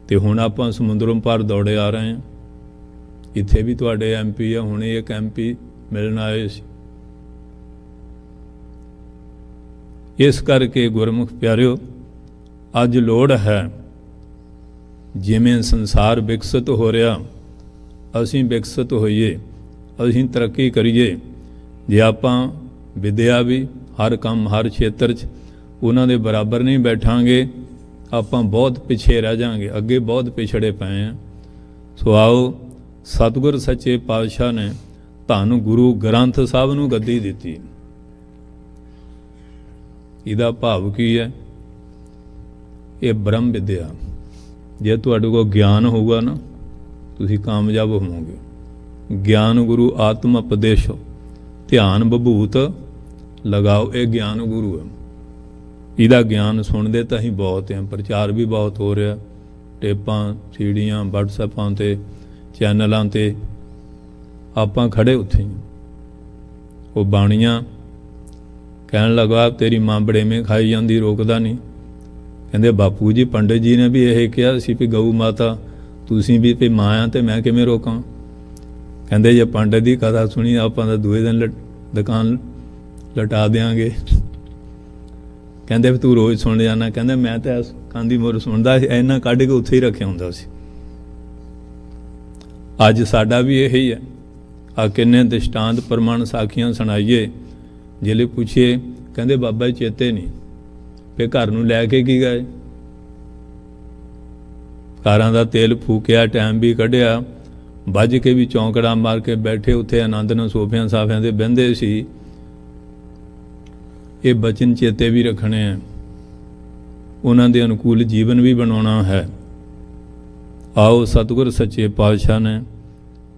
ਤੇ ਹੁਣ ਆਪਾਂ ਸਮੁੰਦਰੋਂ ਪਾਰ ਦੌੜੇ ਆ ਰਹੇ ਹਾਂ। ਇੱਥੇ ਵੀ ਤੁਹਾਡੇ MP ਆ, ਹੁਣੇ ਇੱਕ MP ਮਿਲਣ ਆਏ ਸੀ। ਇਸ ਕਰਕੇ ਗੁਰਮੁਖ ਪਿਆਰਿਓ, ਅੱਜ ਲੋੜ ਹੈ ਜਿਵੇਂ ਸੰਸਾਰ ਵਿਕਸਿਤ ਹੋ ਰਿਹਾ, ਅਸੀਂ ਵਿਕਸਿਤ ਹੋਈਏ, ਅਸੀਂ ਤਰੱਕੀ ਕਰੀਏ। ਜੇ ਆਪਾਂ ਵਿਦਿਆ ਵੀ ਹਰ ਕੰਮ ਹਰ ਖੇਤਰ 'ਚ ਉਹਨਾਂ ਦੇ ਬਰਾਬਰ ਨਹੀਂ ਬੈਠਾਂਗੇ, ਆਪਾਂ ਬਹੁਤ ਪਿੱਛੇ ਰਹਿ ਜਾਵਾਂਗੇ, ਅੱਗੇ ਬਹੁਤ ਪਿਛੜੇ ਪਏ ਹਾਂ। ਸੋ ਆਓ, ਸਤਿਗੁਰ ਸੱਚੇ ਪਾਤਸ਼ਾਹ ਨੇ ਧੰਨ ਗੁਰੂ ਗ੍ਰੰਥ ਸਾਹਿਬ ਨੂੰ ਗੱਦੀ ਦਿੱਤੀ। ਇਹਦਾ ਭਾਵ ਕੀ ਹੈ? ਇਹ ਬ੍ਰਹਮ ਵਿਦਿਆ। ਜੇ ਤੁਹਾਡੇ ਕੋਲ ਗਿਆਨ ਹੋਊਗਾ ਨਾ, ਤੁਸੀਂ ਕਾਮਯਾਬ ਹੋਵੋਗੇ। ਗਿਆਨ ਗੁਰੂ ਆਤਮ ਉਪਦੇਸ਼ੋ ਧਿਆਨ ਬਭੂਤ ਲਗਾਓ। ਇਹ ਗਿਆਨ ਗੁਰੂ ਹੈ। ਇਹਦਾ ਗਿਆਨ ਸੁਣਦੇ ਤਾਂ ਅਸੀਂ ਬਹੁਤ ਹਾਂ, ਪ੍ਰਚਾਰ ਵੀ ਬਹੁਤ ਹੋ ਰਿਹਾ, ਟੇਪਾਂ, ਸੀੜੀਆਂ, ਵਟਸਐਪਾਂ 'ਤੇ, ਚੈਨਲਾਂ 'ਤੇ, ਆਪਾਂ ਖੜੇ ਉੱਥੇ ਹੀ। ਉਹ ਬਾਣੀਆਂ ਕਹਿਣ ਲੱਗਾ ਤੇਰੀ ਮਾਂ ਬੜੇਵੇਂ ਖਾਈ ਜਾਂਦੀ, ਰੋਕਦਾ ਨਹੀਂ। ਕਹਿੰਦੇ ਬਾਪੂ ਜੀ ਪੰਡਿਤ ਜੀ ਨੇ ਵੀ ਇਹ ਕਿਹਾ ਸੀ ਵੀ ਗਊ ਮਾਤਾ ਤੁਸੀਂ ਵੀ ਤੇ ਮਾਂ ਆ ਤੇ ਮੈਂ ਕਿਵੇਂ ਰੋਕਾਂ। ਕਹਿੰਦੇ ਜੇ ਪੰਡਿਤ ਦੀ ਕਥਾ ਸੁਣੀ ਆਪਾਂ ਤਾਂ ਦੂਏ ਦਿਨ ਦੁਕਾਨ ਲਟਾ ਦਿਆਂਗੇ। ਕਹਿੰਦੇ ਵੀ ਤੂੰ ਰੋਜ਼ ਸੁਣ ਜਾਣਾ। ਕਹਿੰਦੇ ਮੈਂ ਤਾਂ ਕਾਂਦੀ ਮੋਰ ਸੁਣਦਾ ਸੀ, ਇੰਨਾ ਕੱਢ ਕੇ ਉੱਥੇ ਹੀ ਰੱਖਿਆ ਹੁੰਦਾ ਸੀ। ਅੱਜ ਸਾਡਾ ਵੀ ਇਹੀ ਹੈ। ਆ ਕਿੰਨੇ ਦ੍ਰਿਸ਼ਟਾਂਤ ਪ੍ਰਮਾਣ ਸਾਖੀਆਂ ਸੁਣਾਈਏ, ਜਿਹੜੇ ਪੁੱਛੀਏ ਕਹਿੰਦੇ ਬਾਬਾ ਜੀ ਚੇਤੇ ਨਹੀਂ। ਫਿਰ ਘਰ ਨੂੰ ਲੈ ਕੇ ਕੀ ਗਏ? ਕਾਰਾਂ ਦਾ ਤੇਲ ਫੂਕਿਆ, ਟਾਈਮ ਵੀ ਕੱਢਿਆ, ਵੱਜ ਕੇ ਵੀ ਚੌਂਕੜਾ ਮਾਰ ਕੇ ਬੈਠੇ ਉੱਥੇ ਆਨੰਦ ਨਾਲ ਸੋਫਿਆਂ ਸਾਫਿਆਂ 'ਤੇ ਬਹਿੰਦੇ ਸੀ। ਇਹ ਬਚਨ ਚੇਤੇ ਵੀ ਰੱਖਣੇ ਹੈ, ਉਹਨਾਂ ਦੇ ਅਨੁਕੂਲ ਜੀਵਨ ਵੀ ਬਣਾਉਣਾ ਹੈ। ਆਓ ਸਤਿਗੁਰ ਸੱਚੇ ਪਾਤਸ਼ਾਹ ਨੇ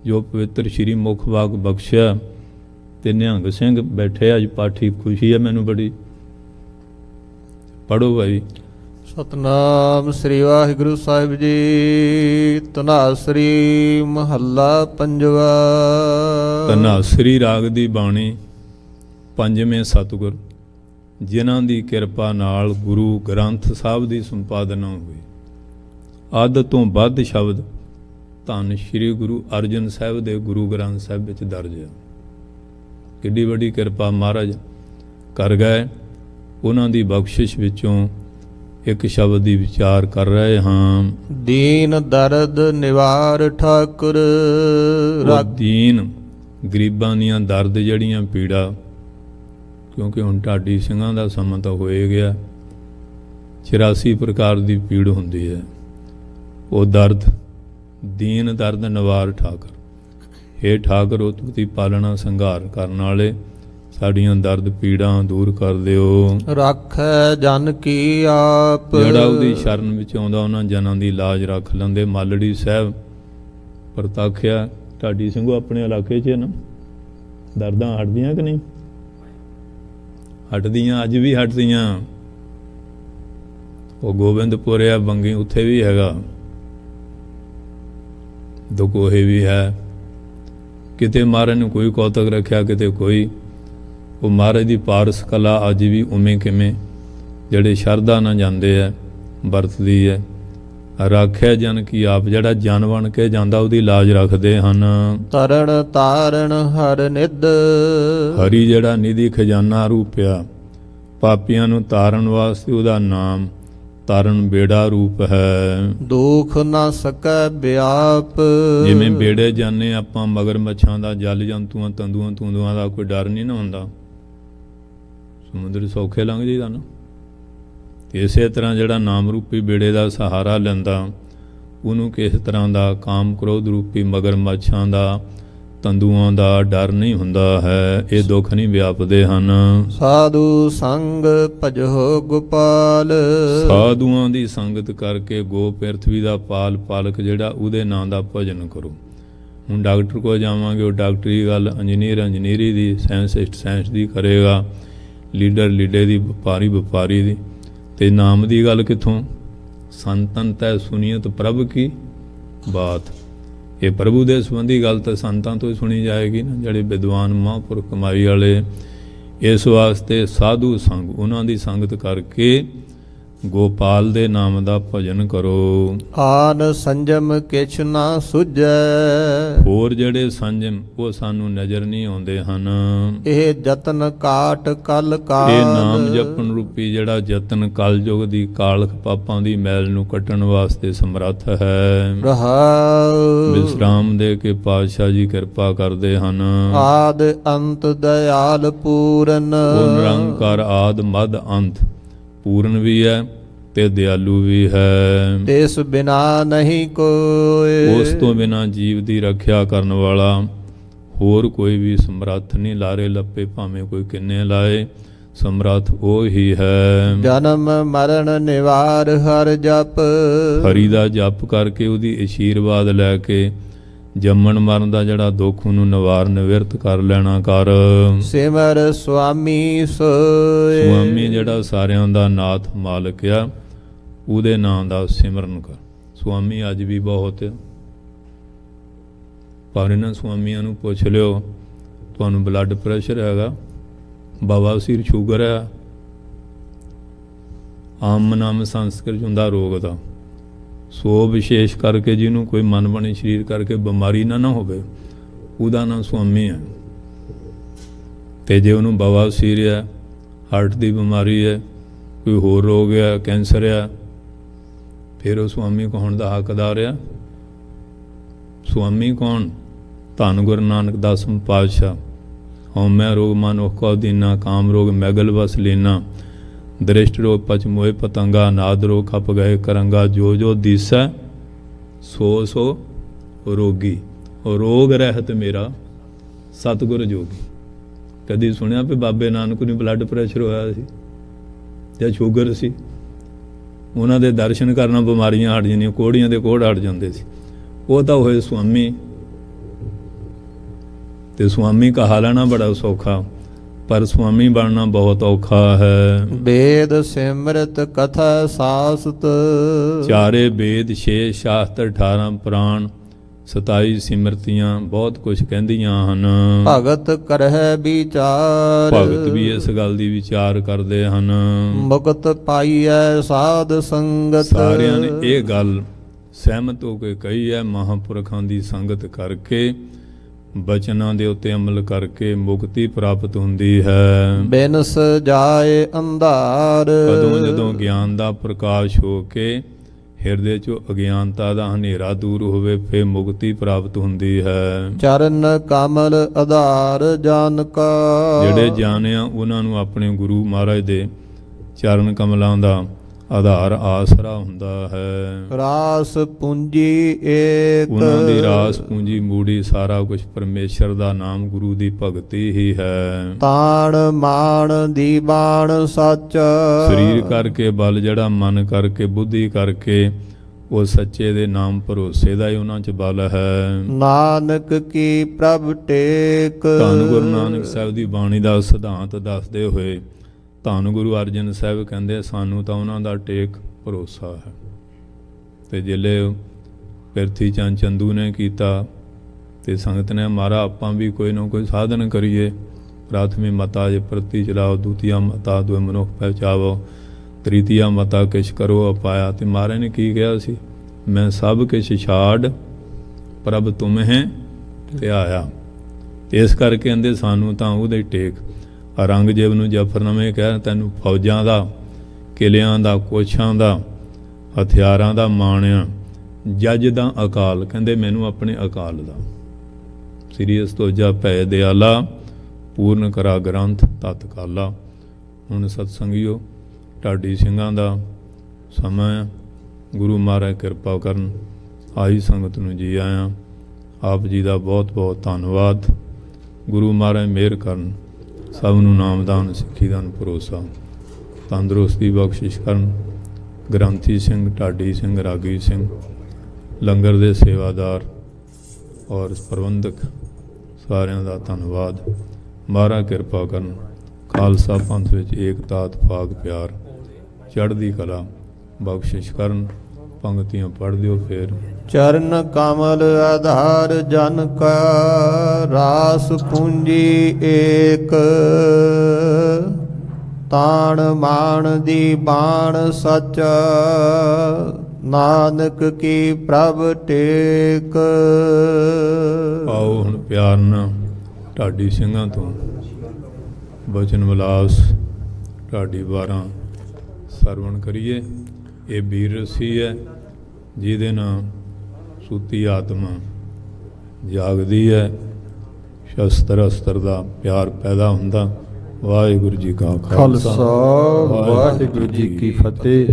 ਜੋ ਪਵਿੱਤਰ ਸ਼੍ਰੀ ਮੁਖ ਵਾਕ ਬਖਸ਼ਿਆ, ਤੇ ਨਿਹੰਗ ਸਿੰਘ ਬੈਠੇ ਅੱਜ ਪਾਠੀ, ਖੁਸ਼ੀ ਹੈ ਮੈਨੂੰ ਬੜੀ। ਪੜੋ ਭਾਈ। ਸਤਨਾਮ ਸ੍ਰੀ ਵਾਹਿਗੁਰੂ ਸਾਹਿਬ ਜੀ। ਧਨਾਸਰੀ ਮਹੱਲਾ ਪੰਜਵਾ। ਧਨਾਸਰੀ ਰਾਗ ਦੀ ਬਾਣੀ। ਪੰਜਵੇਂ ਸਤਿਗੁਰ ਜਿਨ੍ਹਾਂ ਦੀ ਕਿਰਪਾ ਨਾਲ ਗੁਰੂ ਗ੍ਰੰਥ ਸਾਹਿਬ ਦੀ ਸੰਪਾਦਨਾ ਹੋਈ। ਅੱਧ ਤੋਂ ਵੱਧ ਸ਼ਬਦ ਧੰਨ ਸ਼੍ਰੀ ਗੁਰੂ ਅਰਜਨ ਸਾਹਿਬ ਦੇ ਗੁਰੂ ਗ੍ਰੰਥ ਸਾਹਿਬ ਵਿੱਚ ਦਰਜ ਹੈ। ਕਿੱਡੀ ਵੱਡੀ ਕਿਰਪਾ ਮਹਾਰਾਜ ਕਰ ਗਏ। ਉਹਨਾਂ ਦੀ ਬਖਸ਼ਿਸ਼ ਵਿੱਚੋਂ ਇੱਕ ਸ਼ਬਦ ਦੀ ਵਿਚਾਰ ਕਰ ਰਹੇ ਹਾਂ। ਦੀਨ ਦਰਦ ਨਿਵਾਰ ਠਾਕੁਰ। ਦੀਨ ਗਰੀਬਾਂ ਦੀਆਂ ਦਰਦ ਜਿਹੜੀਆਂ ਪੀੜਾ, ਕਿਉਂਕਿ ਹੁਣ ਢਾਡੀ ਸਿੰਘਾਂ ਦਾ ਸਮਾਂ ਤਾਂ ਹੋਏ ਗਿਆ। 84 ਪ੍ਰਕਾਰ ਦੀ ਪੀੜ ਹੁੰਦੀ ਹੈ। ਉਹ ਦਰਦ ਦੀਨ ਦਰਦ ਨਿਵਾਰ ਠਾਕੁਰ। ਹੇ ਠਾਕੁਰ ਉਤਮ ਦੀ ਪਾਲਣਾ ਸੰਘਾਰ ਕਰਨ ਵਾਲੇ, ਸਾਡੀਆਂ ਦਰਦ ਪੀੜਾਂ ਦੂਰ ਕਰ ਦਿਓ। ਰੱਖੈ ਜਨ ਕੀ ਆਪ। ਜਿਹੜਾ ਉਹਦੀ ਸ਼ਰਨ ਵਿੱਚ ਆਉਂਦਾ ਉਹਨਾਂ ਜਨਾਂ ਦੀ ਲਾਜ ਰੱਖ ਲੈਂਦੇ। ਮਾਲੜੀ ਸਾਹਿਬ ਪ੍ਰਤੱਖਿਆ ਢਾਡੀ ਸਿੰਘੋ ਆਪਣੇ ਇਲਾਕੇ 'ਚ ਨਾ ਦਰਦਾਂ ਹਟਦੀਆਂ ਕਿ ਨਹੀਂ? ਹਟਦੀਆਂ, ਅੱਜ ਵੀ ਹਟਦੀਆਂ। ਉਹ ਗੋਬਿੰਦਪੁਰ ਆ ਬੰਗੀ, ਉੱਥੇ ਵੀ ਹੈਗਾ, ਦਕੋਹੇ ਵੀ ਹੈ। ਕਿਤੇ ਮਹਾਰਾਜ ਨੂੰ ਕੋਈ ਕੌਤਕ ਰੱਖਿਆ, ਕਿਤੇ ਕੋਈ। ਉਹ ਮਹਾਰਾਜ ਦੀ ਪਾਰਸ ਕਲਾ ਅੱਜ ਵੀ ਉਵੇਂ ਕਿਵੇਂ ਜਿਹੜੇ ਸ਼ਰਧਾ ਨਾਲ ਜਾਂਦੇ ਹੈ ਵਰਤਦੀ ਹੈ। ਰਾਖਿਆ ਜਨ ਕੀ ਆਪ, ਜਿਹੜਾ ਜਨ ਬਣ ਕੇ ਜਾਂਦਾ ਉਹਦੀ ਲਾਜ ਰੱਖਦੇ ਹਨ। ਤਰਨ ਤਾਰਨ ਹਰ ਨਿਧ। ਹਰੀ ਜਿਹੜਾ ਨਿਧੀ ਖਜ਼ਾਨਾ ਰੂਪਿਆ, ਪਾਪੀਆਂ ਨੂੰ ਤਾਰਨ ਵਾਸਤੇ ਉਹਦਾ ਨਾਮ ਤਾਰਨ ਬੇੜਾ ਰੂਪ ਹੈ। ਦੁਖ ਨਾ ਸਕੈ ਵਿਆਪ। ਜਿਵੇਂ ਬੇੜੇ ਜਾਂਦੇ ਆਪਾਂ ਮਗਰ ਮੱਛਾਂ ਦਾ, ਜਲ ਜੰਤੂਆਂ, ਤੰਦੂਆਂ ਤੁੰਦੂਆਂ ਦਾ ਕੋਈ ਡਰ ਨਹੀਂ ਨਾ ਹੁੰਦਾ। ਸਮੁੰਦਰ ਸੌਖੇ ਲੰਘ ਜਾਈਦਾ ਨਾ। ਇਸੇ ਤਰ੍ਹਾਂ ਜਿਹੜਾ ਨਾਮ ਰੂਪੀ ਬੇੜੇ ਦਾ ਸਹਾਰਾ ਲੈਂਦਾ, ਉਹਨੂੰ ਕਿਸ ਤਰ੍ਹਾਂ ਦਾ ਕਾਮ ਕ੍ਰੋਧ ਰੂਪੀ ਮਗਰ ਮੱਛਾਂ ਦਾ, ਤੰਦੂਆਂ ਦਾ ਡਰ ਨਹੀਂ ਹੁੰਦਾ ਹੈ। ਇਹ ਦੁੱਖ ਨਹੀਂ ਵਿਆਪਦੇ ਹਨ। ਸਾਧੂ ਸੰਗ ਭਜੋ ਗੋਪਾਲ। ਸਾਧੂਆਂ ਦੀ ਸੰਗਤ ਕਰਕੇ ਗੋ ਪਿਰਥਵੀ ਦਾ ਪਾਲ ਪਾਲਕ ਜਿਹੜਾ, ਉਹਦੇ ਨਾਂ ਦਾ ਭਜਨ ਕਰੋ। ਹੁਣ ਡਾਕਟਰ ਕੋਲ ਜਾਵਾਂਗੇ, ਉਹ ਡਾਕਟਰੀ ਗੱਲ, ਇੰਜੀਨੀਅਰ ਇੰਜੀਨੀਅਰੀ ਦੀ, ਸਾਇੰਸਿਸਟ ਸਾਇੰਸ ਦੀ ਕਰੇਗਾ, ਲੀਡਰ ਲੀਡੇ ਦੀ, ਵਪਾਰੀ ਵਪਾਰੀ ਦੀ। ਤੇ ਨਾਮ ਦੀ ਗੱਲ ਕਿੱਥੋਂ? ਸੰਤਨ ਤੈ ਸੁਨੀਅਤ ਪ੍ਰਭ ਕੀ ਬਾਤ। ਇਹ ਪ੍ਰਭੂ ਦੇ ਸੰਬੰਧੀ ਗੱਲ ਤਾਂ ਸੰਤਾਂ ਤੋਂ ਹੀ ਸੁਣੀ ਜਾਏਗੀ ਨਾ, ਜਿਹੜੇ ਵਿਦਵਾਨ ਮਹਾਂਪੁਰਖ ਕਮਾਈ ਵਾਲੇ। ਇਸ ਵਾਸਤੇ ਸਾਧੂ ਸੰਗ, ਉਹਨਾਂ ਦੀ ਸੰਗਤ ਕਰਕੇ ਗੋਪਾਲ ਦੇ ਨਾਮ ਦਾ ਭਜਨ ਕਰੋ। ਆਨ ਸੰਜਮ ਕਿਛ ਨਾ ਸੁਝੈ। ਹੋਰ ਜਿਹੜੇ ਸੰਜਮ ਉਹ ਸਾਨੂੰ ਨਜ਼ਰ ਨਹੀਂ ਆਉਂਦੇ ਹਨ। ਇਹ ਜਤਨ ਕਾਟ ਕਲ ਕਾਲ। ਇਹ ਨਾਮ ਜਪਣ ਰੂਪੀ ਜਿਹੜਾ ਜਤਨ ਕਲਯੁਗ ਦੀ ਕਾਲਖ ਪਾਪਾਂ ਦੀ ਮੈਲ ਨੂੰ ਕੱਟਣ ਵਾਸਤੇ ਸਮਰੱਥ ਹੈ। ਰਹਾਉ। ਵਿਸਰਾਮ ਦੇ ਕੇ ਪਾਤਸ਼ਾਹ ਜੀ ਕਿਰਪਾ ਕਰਦੇ ਹਨ। ਆਦ ਅੰਤ ਦਇਆਲ ਪੂਰਨ। ਉਹ ਨਿਰੰਕਾਰ ਆਦ ਮਦ ਅੰਤ, ਪੂਰਨ ਵੀ ਹੈ ਤੇ ਦਿਆਲੂ ਵੀ ਹੈ। ਤਿਸ ਬਿਨਾ ਨਹੀਂ ਕੋਈ। ਉਸ ਤੋਂ ਬਿਨਾ ਜੀਵ ਦੀ ਰੱਖਿਆ ਕਰਨ ਵਾਲਾ ਹੋਰ ਕੋਈ ਵੀ ਸਮਰੱਥ ਨਹੀਂ। ਲਾਰੇ ਲੱਪੇ ਭਾਵੇਂ ਕੋਈ ਕਿੰਨੇ ਲਾਏ, ਸਮਰੱਥ ਉਹ ਹੀ ਹੈ। ਜਨਮ ਮਰਨ ਨਿਵਾਰ ਹਰ ਜਪ। ਹਰੀ ਦਾ ਜਪ ਕਰਕੇ ਉਹਦੀ ਅਸ਼ੀਰਵਾਦ ਲੈ ਕੇ ਜੰਮਣ ਮਰਨ ਦਾ ਜਿਹੜਾ ਦੁੱਖ ਉਹਨੂੰ ਨਿਵਾਰ ਨਿਵਰਤ ਕਰ ਲੈਣਾ ਕਰ। ਸਿਮਰ ਸੁਆਮੀ ਸੋਏ। ਸੁਆਮੀ ਜਿਹੜਾ ਸਾਰਿਆਂ ਦਾ ਨਾਥ ਮਾਲਕ ਆ, ਉਹਦੇ ਨਾਂ ਦਾ ਸਿਮਰਨ ਕਰ। ਸੁਆਮੀ ਅੱਜ ਵੀ ਬਹੁਤ ਆ, ਪਰ ਇਹਨਾਂ ਸੁਆਮੀਆਂ ਨੂੰ ਪੁੱਛ ਲਿਓ, ਤੁਹਾਨੂੰ ਬਲੱਡ ਪ੍ਰੈਸ਼ਰ ਹੈਗਾ, ਬਵਾਸੀਰ, ਸ਼ੂਗਰ ਹੈ, ਆਮ ਨਾਮ ਸੰਸਕ੍ਰਿਤ ਹੁੰਦਾ ਰੋਗ ਦਾ, ਸੋ ਵਿਸ਼ੇਸ਼ ਕਰਕੇ ਜਿਹਨੂੰ ਕੋਈ ਮਨ ਬਣੇ ਸਰੀਰ ਕਰਕੇ ਬਿਮਾਰੀ ਨਾ ਹੋਵੇ, ਉਹਦਾ ਨਾਂ ਸੁਆਮੀ ਹੈ। ਤੇ ਜੇ ਉਹਨੂੰ ਬਵਾਸੀਰ ਹੈ, ਹਾਰਟ ਦੀ ਬਿਮਾਰੀ ਹੈ, ਕੋਈ ਹੋਰ ਰੋਗ ਹੈ, ਕੈਂਸਰ ਹੈ, ਫਿਰ ਉਹ ਸੁਆਮੀ ਕੌਣ ਦਾ ਹੱਕਦਾਰ ਆ? ਸੁਆਮੀ ਕੌਣ? ਧੰਨ ਗੁਰੂ ਨਾਨਕ 10ਵੇਂ ਪਾਤਸ਼ਾਹ। ਹਉਮੈ ਰੋਗ ਮਨ ਔਖਾ ਦੀਨਾ, ਕਾਮ ਰੋਗ ਮੈਗਲ ਵਸ ਲੀਨਾ, ਦ੍ਰਿਸ਼ਟ ਰੋਗ ਪਚ ਮੋਏ ਪਤੰਗਾ, ਨਾਦ ਰੋਗ ਖਪ ਗਏ ਕਰੰਗਾ, ਜੋ ਜੋ ਦੀਸੈ ਸੋ ਸੋ ਰੋਗੀ। ਰੋਗ ਰਹਿਤ ਮੇਰਾ ਸਤਿਗੁਰ ਜੋਗੀ। ਕਦੀ ਸੁਣਿਆ ਵੀ ਬਾਬੇ ਨਾਨਕ ਨੂੰ ਬਲੱਡ ਪ੍ਰੈਸ਼ਰ ਹੋਇਆ ਸੀ ਜਾਂ ਸ਼ੂਗਰ ਸੀ? ਉਹਨਾਂ ਦੇ ਦਰਸ਼ਨ ਕਰਨਾ ਬਿਮਾਰੀਆਂ ਹਟ ਜਾਂਦੀਆਂ, ਕੋੜੀਆਂ ਦੇ ਕੋੜ ਹਟ ਜਾਂਦੇ ਸੀ। ਉਹ ਤਾਂ ਹੋਏ ਸੁਆਮੀ। ਤੇ ਸੁਆਮੀ ਕਹਾ ਲੈਣਾ ਬੜਾ ਸੌਖਾ, ਪਰ ਸੁਆਮੀ ਬਣਨਾ ਬਹੁਤ ਔਖਾ ਹੈ। ਵੇਦ ਸਿਮਰਤ ਕਥਾ ਸਾਸਤ, ਚਾਰੇ ਵੇਦ 6 ਸ਼ਾਸਤਰ 18 ਪੁਰਾਣ 27 ਸਿਮਰਤੀਆਂ ਬਹੁਤ ਕੁਝ ਕਹਿੰਦੀਆਂ ਹਨ। ਭਗਤ ਕਰਹਿ ਵਿਚਾਰ, ਭਗਤ ਵੀ ਇਸ ਗੱਲ ਦੀ ਵਿਚਾਰ ਕਰਦੇ ਹਨ। ਮੁਕਤ ਪਾਈਐ ਸਾਧ ਸੰਗਤ, ਸਾਰਿਆਂ ਨੇ ਇਹ ਗੱਲ ਸਹਿਮਤ ਹੋ ਕੇ ਕਹੀ ਹੈ, ਮਹਾਂਪੁਰਖਾਂ ਦੀ ਸੰਗਤ ਕਰਕੇ, ਬਚਨਾਂ ਦੇ ਉੱਤੇ ਅਮਲ ਕਰਕੇ ਮੁਕਤੀ ਪ੍ਰਾਪਤ ਹੁੰਦੀ ਹੈ। ਬਿਨਸ ਜਾਏ ਅੰਧਾਰ, ਕਦੋਂ? ਜਦੋਂ ਗਿਆਨ ਦਾ ਪ੍ਰਕਾਸ਼ ਹੋ ਕੇ ਹਿਰਦੇ ਚੋਂ ਅਗਿਆਨਤਾ ਦਾ ਹਨੇਰਾ ਦੂਰ ਹੋਵੇ, ਫਿਰ ਮੁਕਤੀ ਪ੍ਰਾਪਤ ਹੁੰਦੀ ਹੈ। ਚਰਨ ਕਮਲ ਆਧਾਰ ਜਨ ਕਾ, ਜਿਹੜੇ ਜਾਣਿਆ ਉਹਨਾਂ ਨੂੰ ਆਪਣੇ ਗੁਰੂ ਮਹਾਰਾਜ ਦੇ ਚਰਨ ਕਮਲਾਂ ਦਾ ਆਧਾਰ ਆਸਰਾ ਹੁੰਦਾ ਹੈ। ਰਾਸ ਪੂੰਜੀ ਏਕ, ਉਹਨਾਂ ਦੀ ਰਾਸ ਪੂੰਜੀ ਮੂੜੀ ਸਾਰਾ ਕੁਝ ਪਰਮੇਸ਼ਰ ਦਾ ਨਾਮ, ਗੁਰੂ ਦੀ ਭਗਤੀ ਹੀ ਹੈ। ਤਾਣ ਮਾਣ ਦੀਵਾਨ ਸੱਚ, ਸਰੀਰ ਕਰਕੇ ਬਲ, ਜਿਹੜਾ ਮਨ ਕਰਕੇ ਬੁੱਧੀ ਕਰਕੇ, ਉਹ ਸੱਚੇ ਦੇ ਨਾਮ ਭਰੋਸੇ ਦਾ ਹੀ ਉਹਨਾਂ 'ਚ ਬਲ ਹੈ। ਨਾਨਕ ਕੀ ਪ੍ਰਭ ਟੇਕ, ਧੰਨ ਗੁਰੂ ਨਾਨਕ ਸਾਹਿਬ ਦੀ ਬਾਣੀ ਦਾ ਸਿਧਾਂਤ ਦੱਸਦੇ ਹੋਏ ਧੰਨ ਗੁਰੂ ਅਰਜਨ ਸਾਹਿਬ ਕਹਿੰਦੇ, ਸਾਨੂੰ ਤਾਂ ਉਹਨਾਂ ਦਾ ਟੇਕ ਭਰੋਸਾ ਹੈ। ਤੇ ਜਿਲੇ ਪਿਰਥੀ ਚੰਦ ਚੰਦੂ ਨੇ ਕੀਤਾ ਤੇ ਸੰਗਤ ਨੇ ਮਾਰਾ, ਆਪਾਂ ਵੀ ਕੋਈ ਨਾ ਕੋਈ ਸਾਧਨ ਕਰੀਏ। ਪ੍ਰਾਥਮਿਕ ਮਤਾ ਜੇ ਪ੍ਰਤੀ ਚਲਾਓ, ਦੂਤੀਆ ਮਤਾ ਦੁਇ ਮਨੁੱਖ ਪਹਿਚਾਵੋ, ਤ੍ਰੀਤੀਆ ਮਤਾ ਕਿਛ ਕਰੋ ਅਪਾਇਆ। ਤੇ ਮਹਾਰਾਜ ਨੇ ਕੀ ਕਿਹਾ ਸੀ? ਮੈਂ ਸਭ ਕਿਛ ਛਾੜ ਪ੍ਰਭ ਤੁਮਹਿ ਧਿਆਇਆ। ਇਸ ਕਰਕੇ ਕਹਿੰਦੇ ਸਾਨੂੰ ਤਾਂ ਉਹਦੇ ਟੇਕ। ਔਰੰਗਜ਼ੇਬ ਨੂੰ ਜਫਰਨਾਮੇ ਕਹਿ, ਤੈਨੂੰ ਫੌਜਾਂ ਦਾ, ਕਿਲਿਆਂ ਦਾ, ਕੋਛਾਂ ਦਾ, ਹਥਿਆਰਾਂ ਦਾ ਮਾਣਿਆ, ਜੱਜ ਦਾ ਅਕਾਲ। ਕਹਿੰਦੇ ਮੈਨੂੰ ਆਪਣੇ ਅਕਾਲ ਦਾ। ਸ੍ਰੀ ਅਸਤੋਜਾ ਭੈ ਦਿਆਲਾ, ਪੂਰਨ ਕਰਾ ਗ੍ਰੰਥ ਤਤਕਾਲਾ। ਹੁਣ ਸਤਸੰਗੀਓ, ਢਾਡੀ ਸਿੰਘਾਂ ਦਾ ਸਮਾਂ, ਗੁਰੂ ਮਹਾਰਾਜ ਕਿਰਪਾ ਕਰਨ। ਆਈ ਸੰਗਤ ਨੂੰ ਜੀ ਆਇਆਂ। ਆਪ ਜੀ ਦਾ ਬਹੁਤ ਬਹੁਤ ਧੰਨਵਾਦ। ਗੁਰੂ ਮਹਾਰਾਜ ਮਿਹਰ ਕਰਨ, ਸਭ ਨੂੰ ਨਾਮਦਾਨ ਸਿੱਖੀ ਦਾਨ ਭਰੋਸਾ, ਤੰਦਰੁਸਤੀ ਬਖਸ਼ਿਸ਼ ਕਰਨ। ਗ੍ਰੰਥੀ ਸਿੰਘ, ਢਾਡੀ ਸਿੰਘ, ਰਾਗੀ ਸਿੰਘ, ਲੰਗਰ ਦੇ ਸੇਵਾਦਾਰ ਔਰ ਪ੍ਰਬੰਧਕ, ਸਾਰਿਆਂ ਦਾ ਧੰਨਵਾਦ। ਮਹਾਰਾਜ ਕਿਰਪਾ ਕਰਨ। ਖਾਲਸਾ ਪੰਥ ਵਿੱਚ ਏਕਤਾ, ਇਤਫਾਕ, ਪਿਆਰ, ਚੜ੍ਹਦੀ ਕਲਾ ਬਖਸ਼ਿਸ਼ ਕਰਨ। ਪੰਗਤੀਆਂ ਪੜ੍ਹ ਦਿਓ ਫੇਰ। ਚਰਨ ਕਮਲ ਆਧਾਰ ਜਨ ਕਾ, ਰਾਸ ਪੂੰਜੀ ਏਕ, ਤਾਣ ਮਾਣ ਦੀ ਬਾਣ ਸੱਚ, ਨਾਨਕ ਕੀ ਪ੍ਰਭ ਟੇਕ। ਆਓ ਹੁਣ ਪਿਆਰ ਨਾਲ ਢਾਡੀ ਸਿੰਘਾਂ ਤੋਂ ਬਚਨ ਵਿਲਾਸ ਢਾਡੀ 12 ਸਰਵਣ ਕਰੀਏ। ਇਹ ਵੀਰ ਰਸੀ ਹੈ ਜਿਹਦੇ ਨਾਲ ਸੂਤੀ ਆਤਮਾ ਜਾਗਦੀ ਹੈ, ਸ਼ਸਤਰ ਅਸਤਰ ਦਾ ਪਿਆਰ ਪੈਦਾ ਹੁੰਦਾ। ਵਾਹਿਗੁਰੂ ਜੀ ਕਾ ਖਾਲਸਾ, ਵਾਹਿਗੁਰੂ ਜੀ ਕੀ ਫਤਿਹ।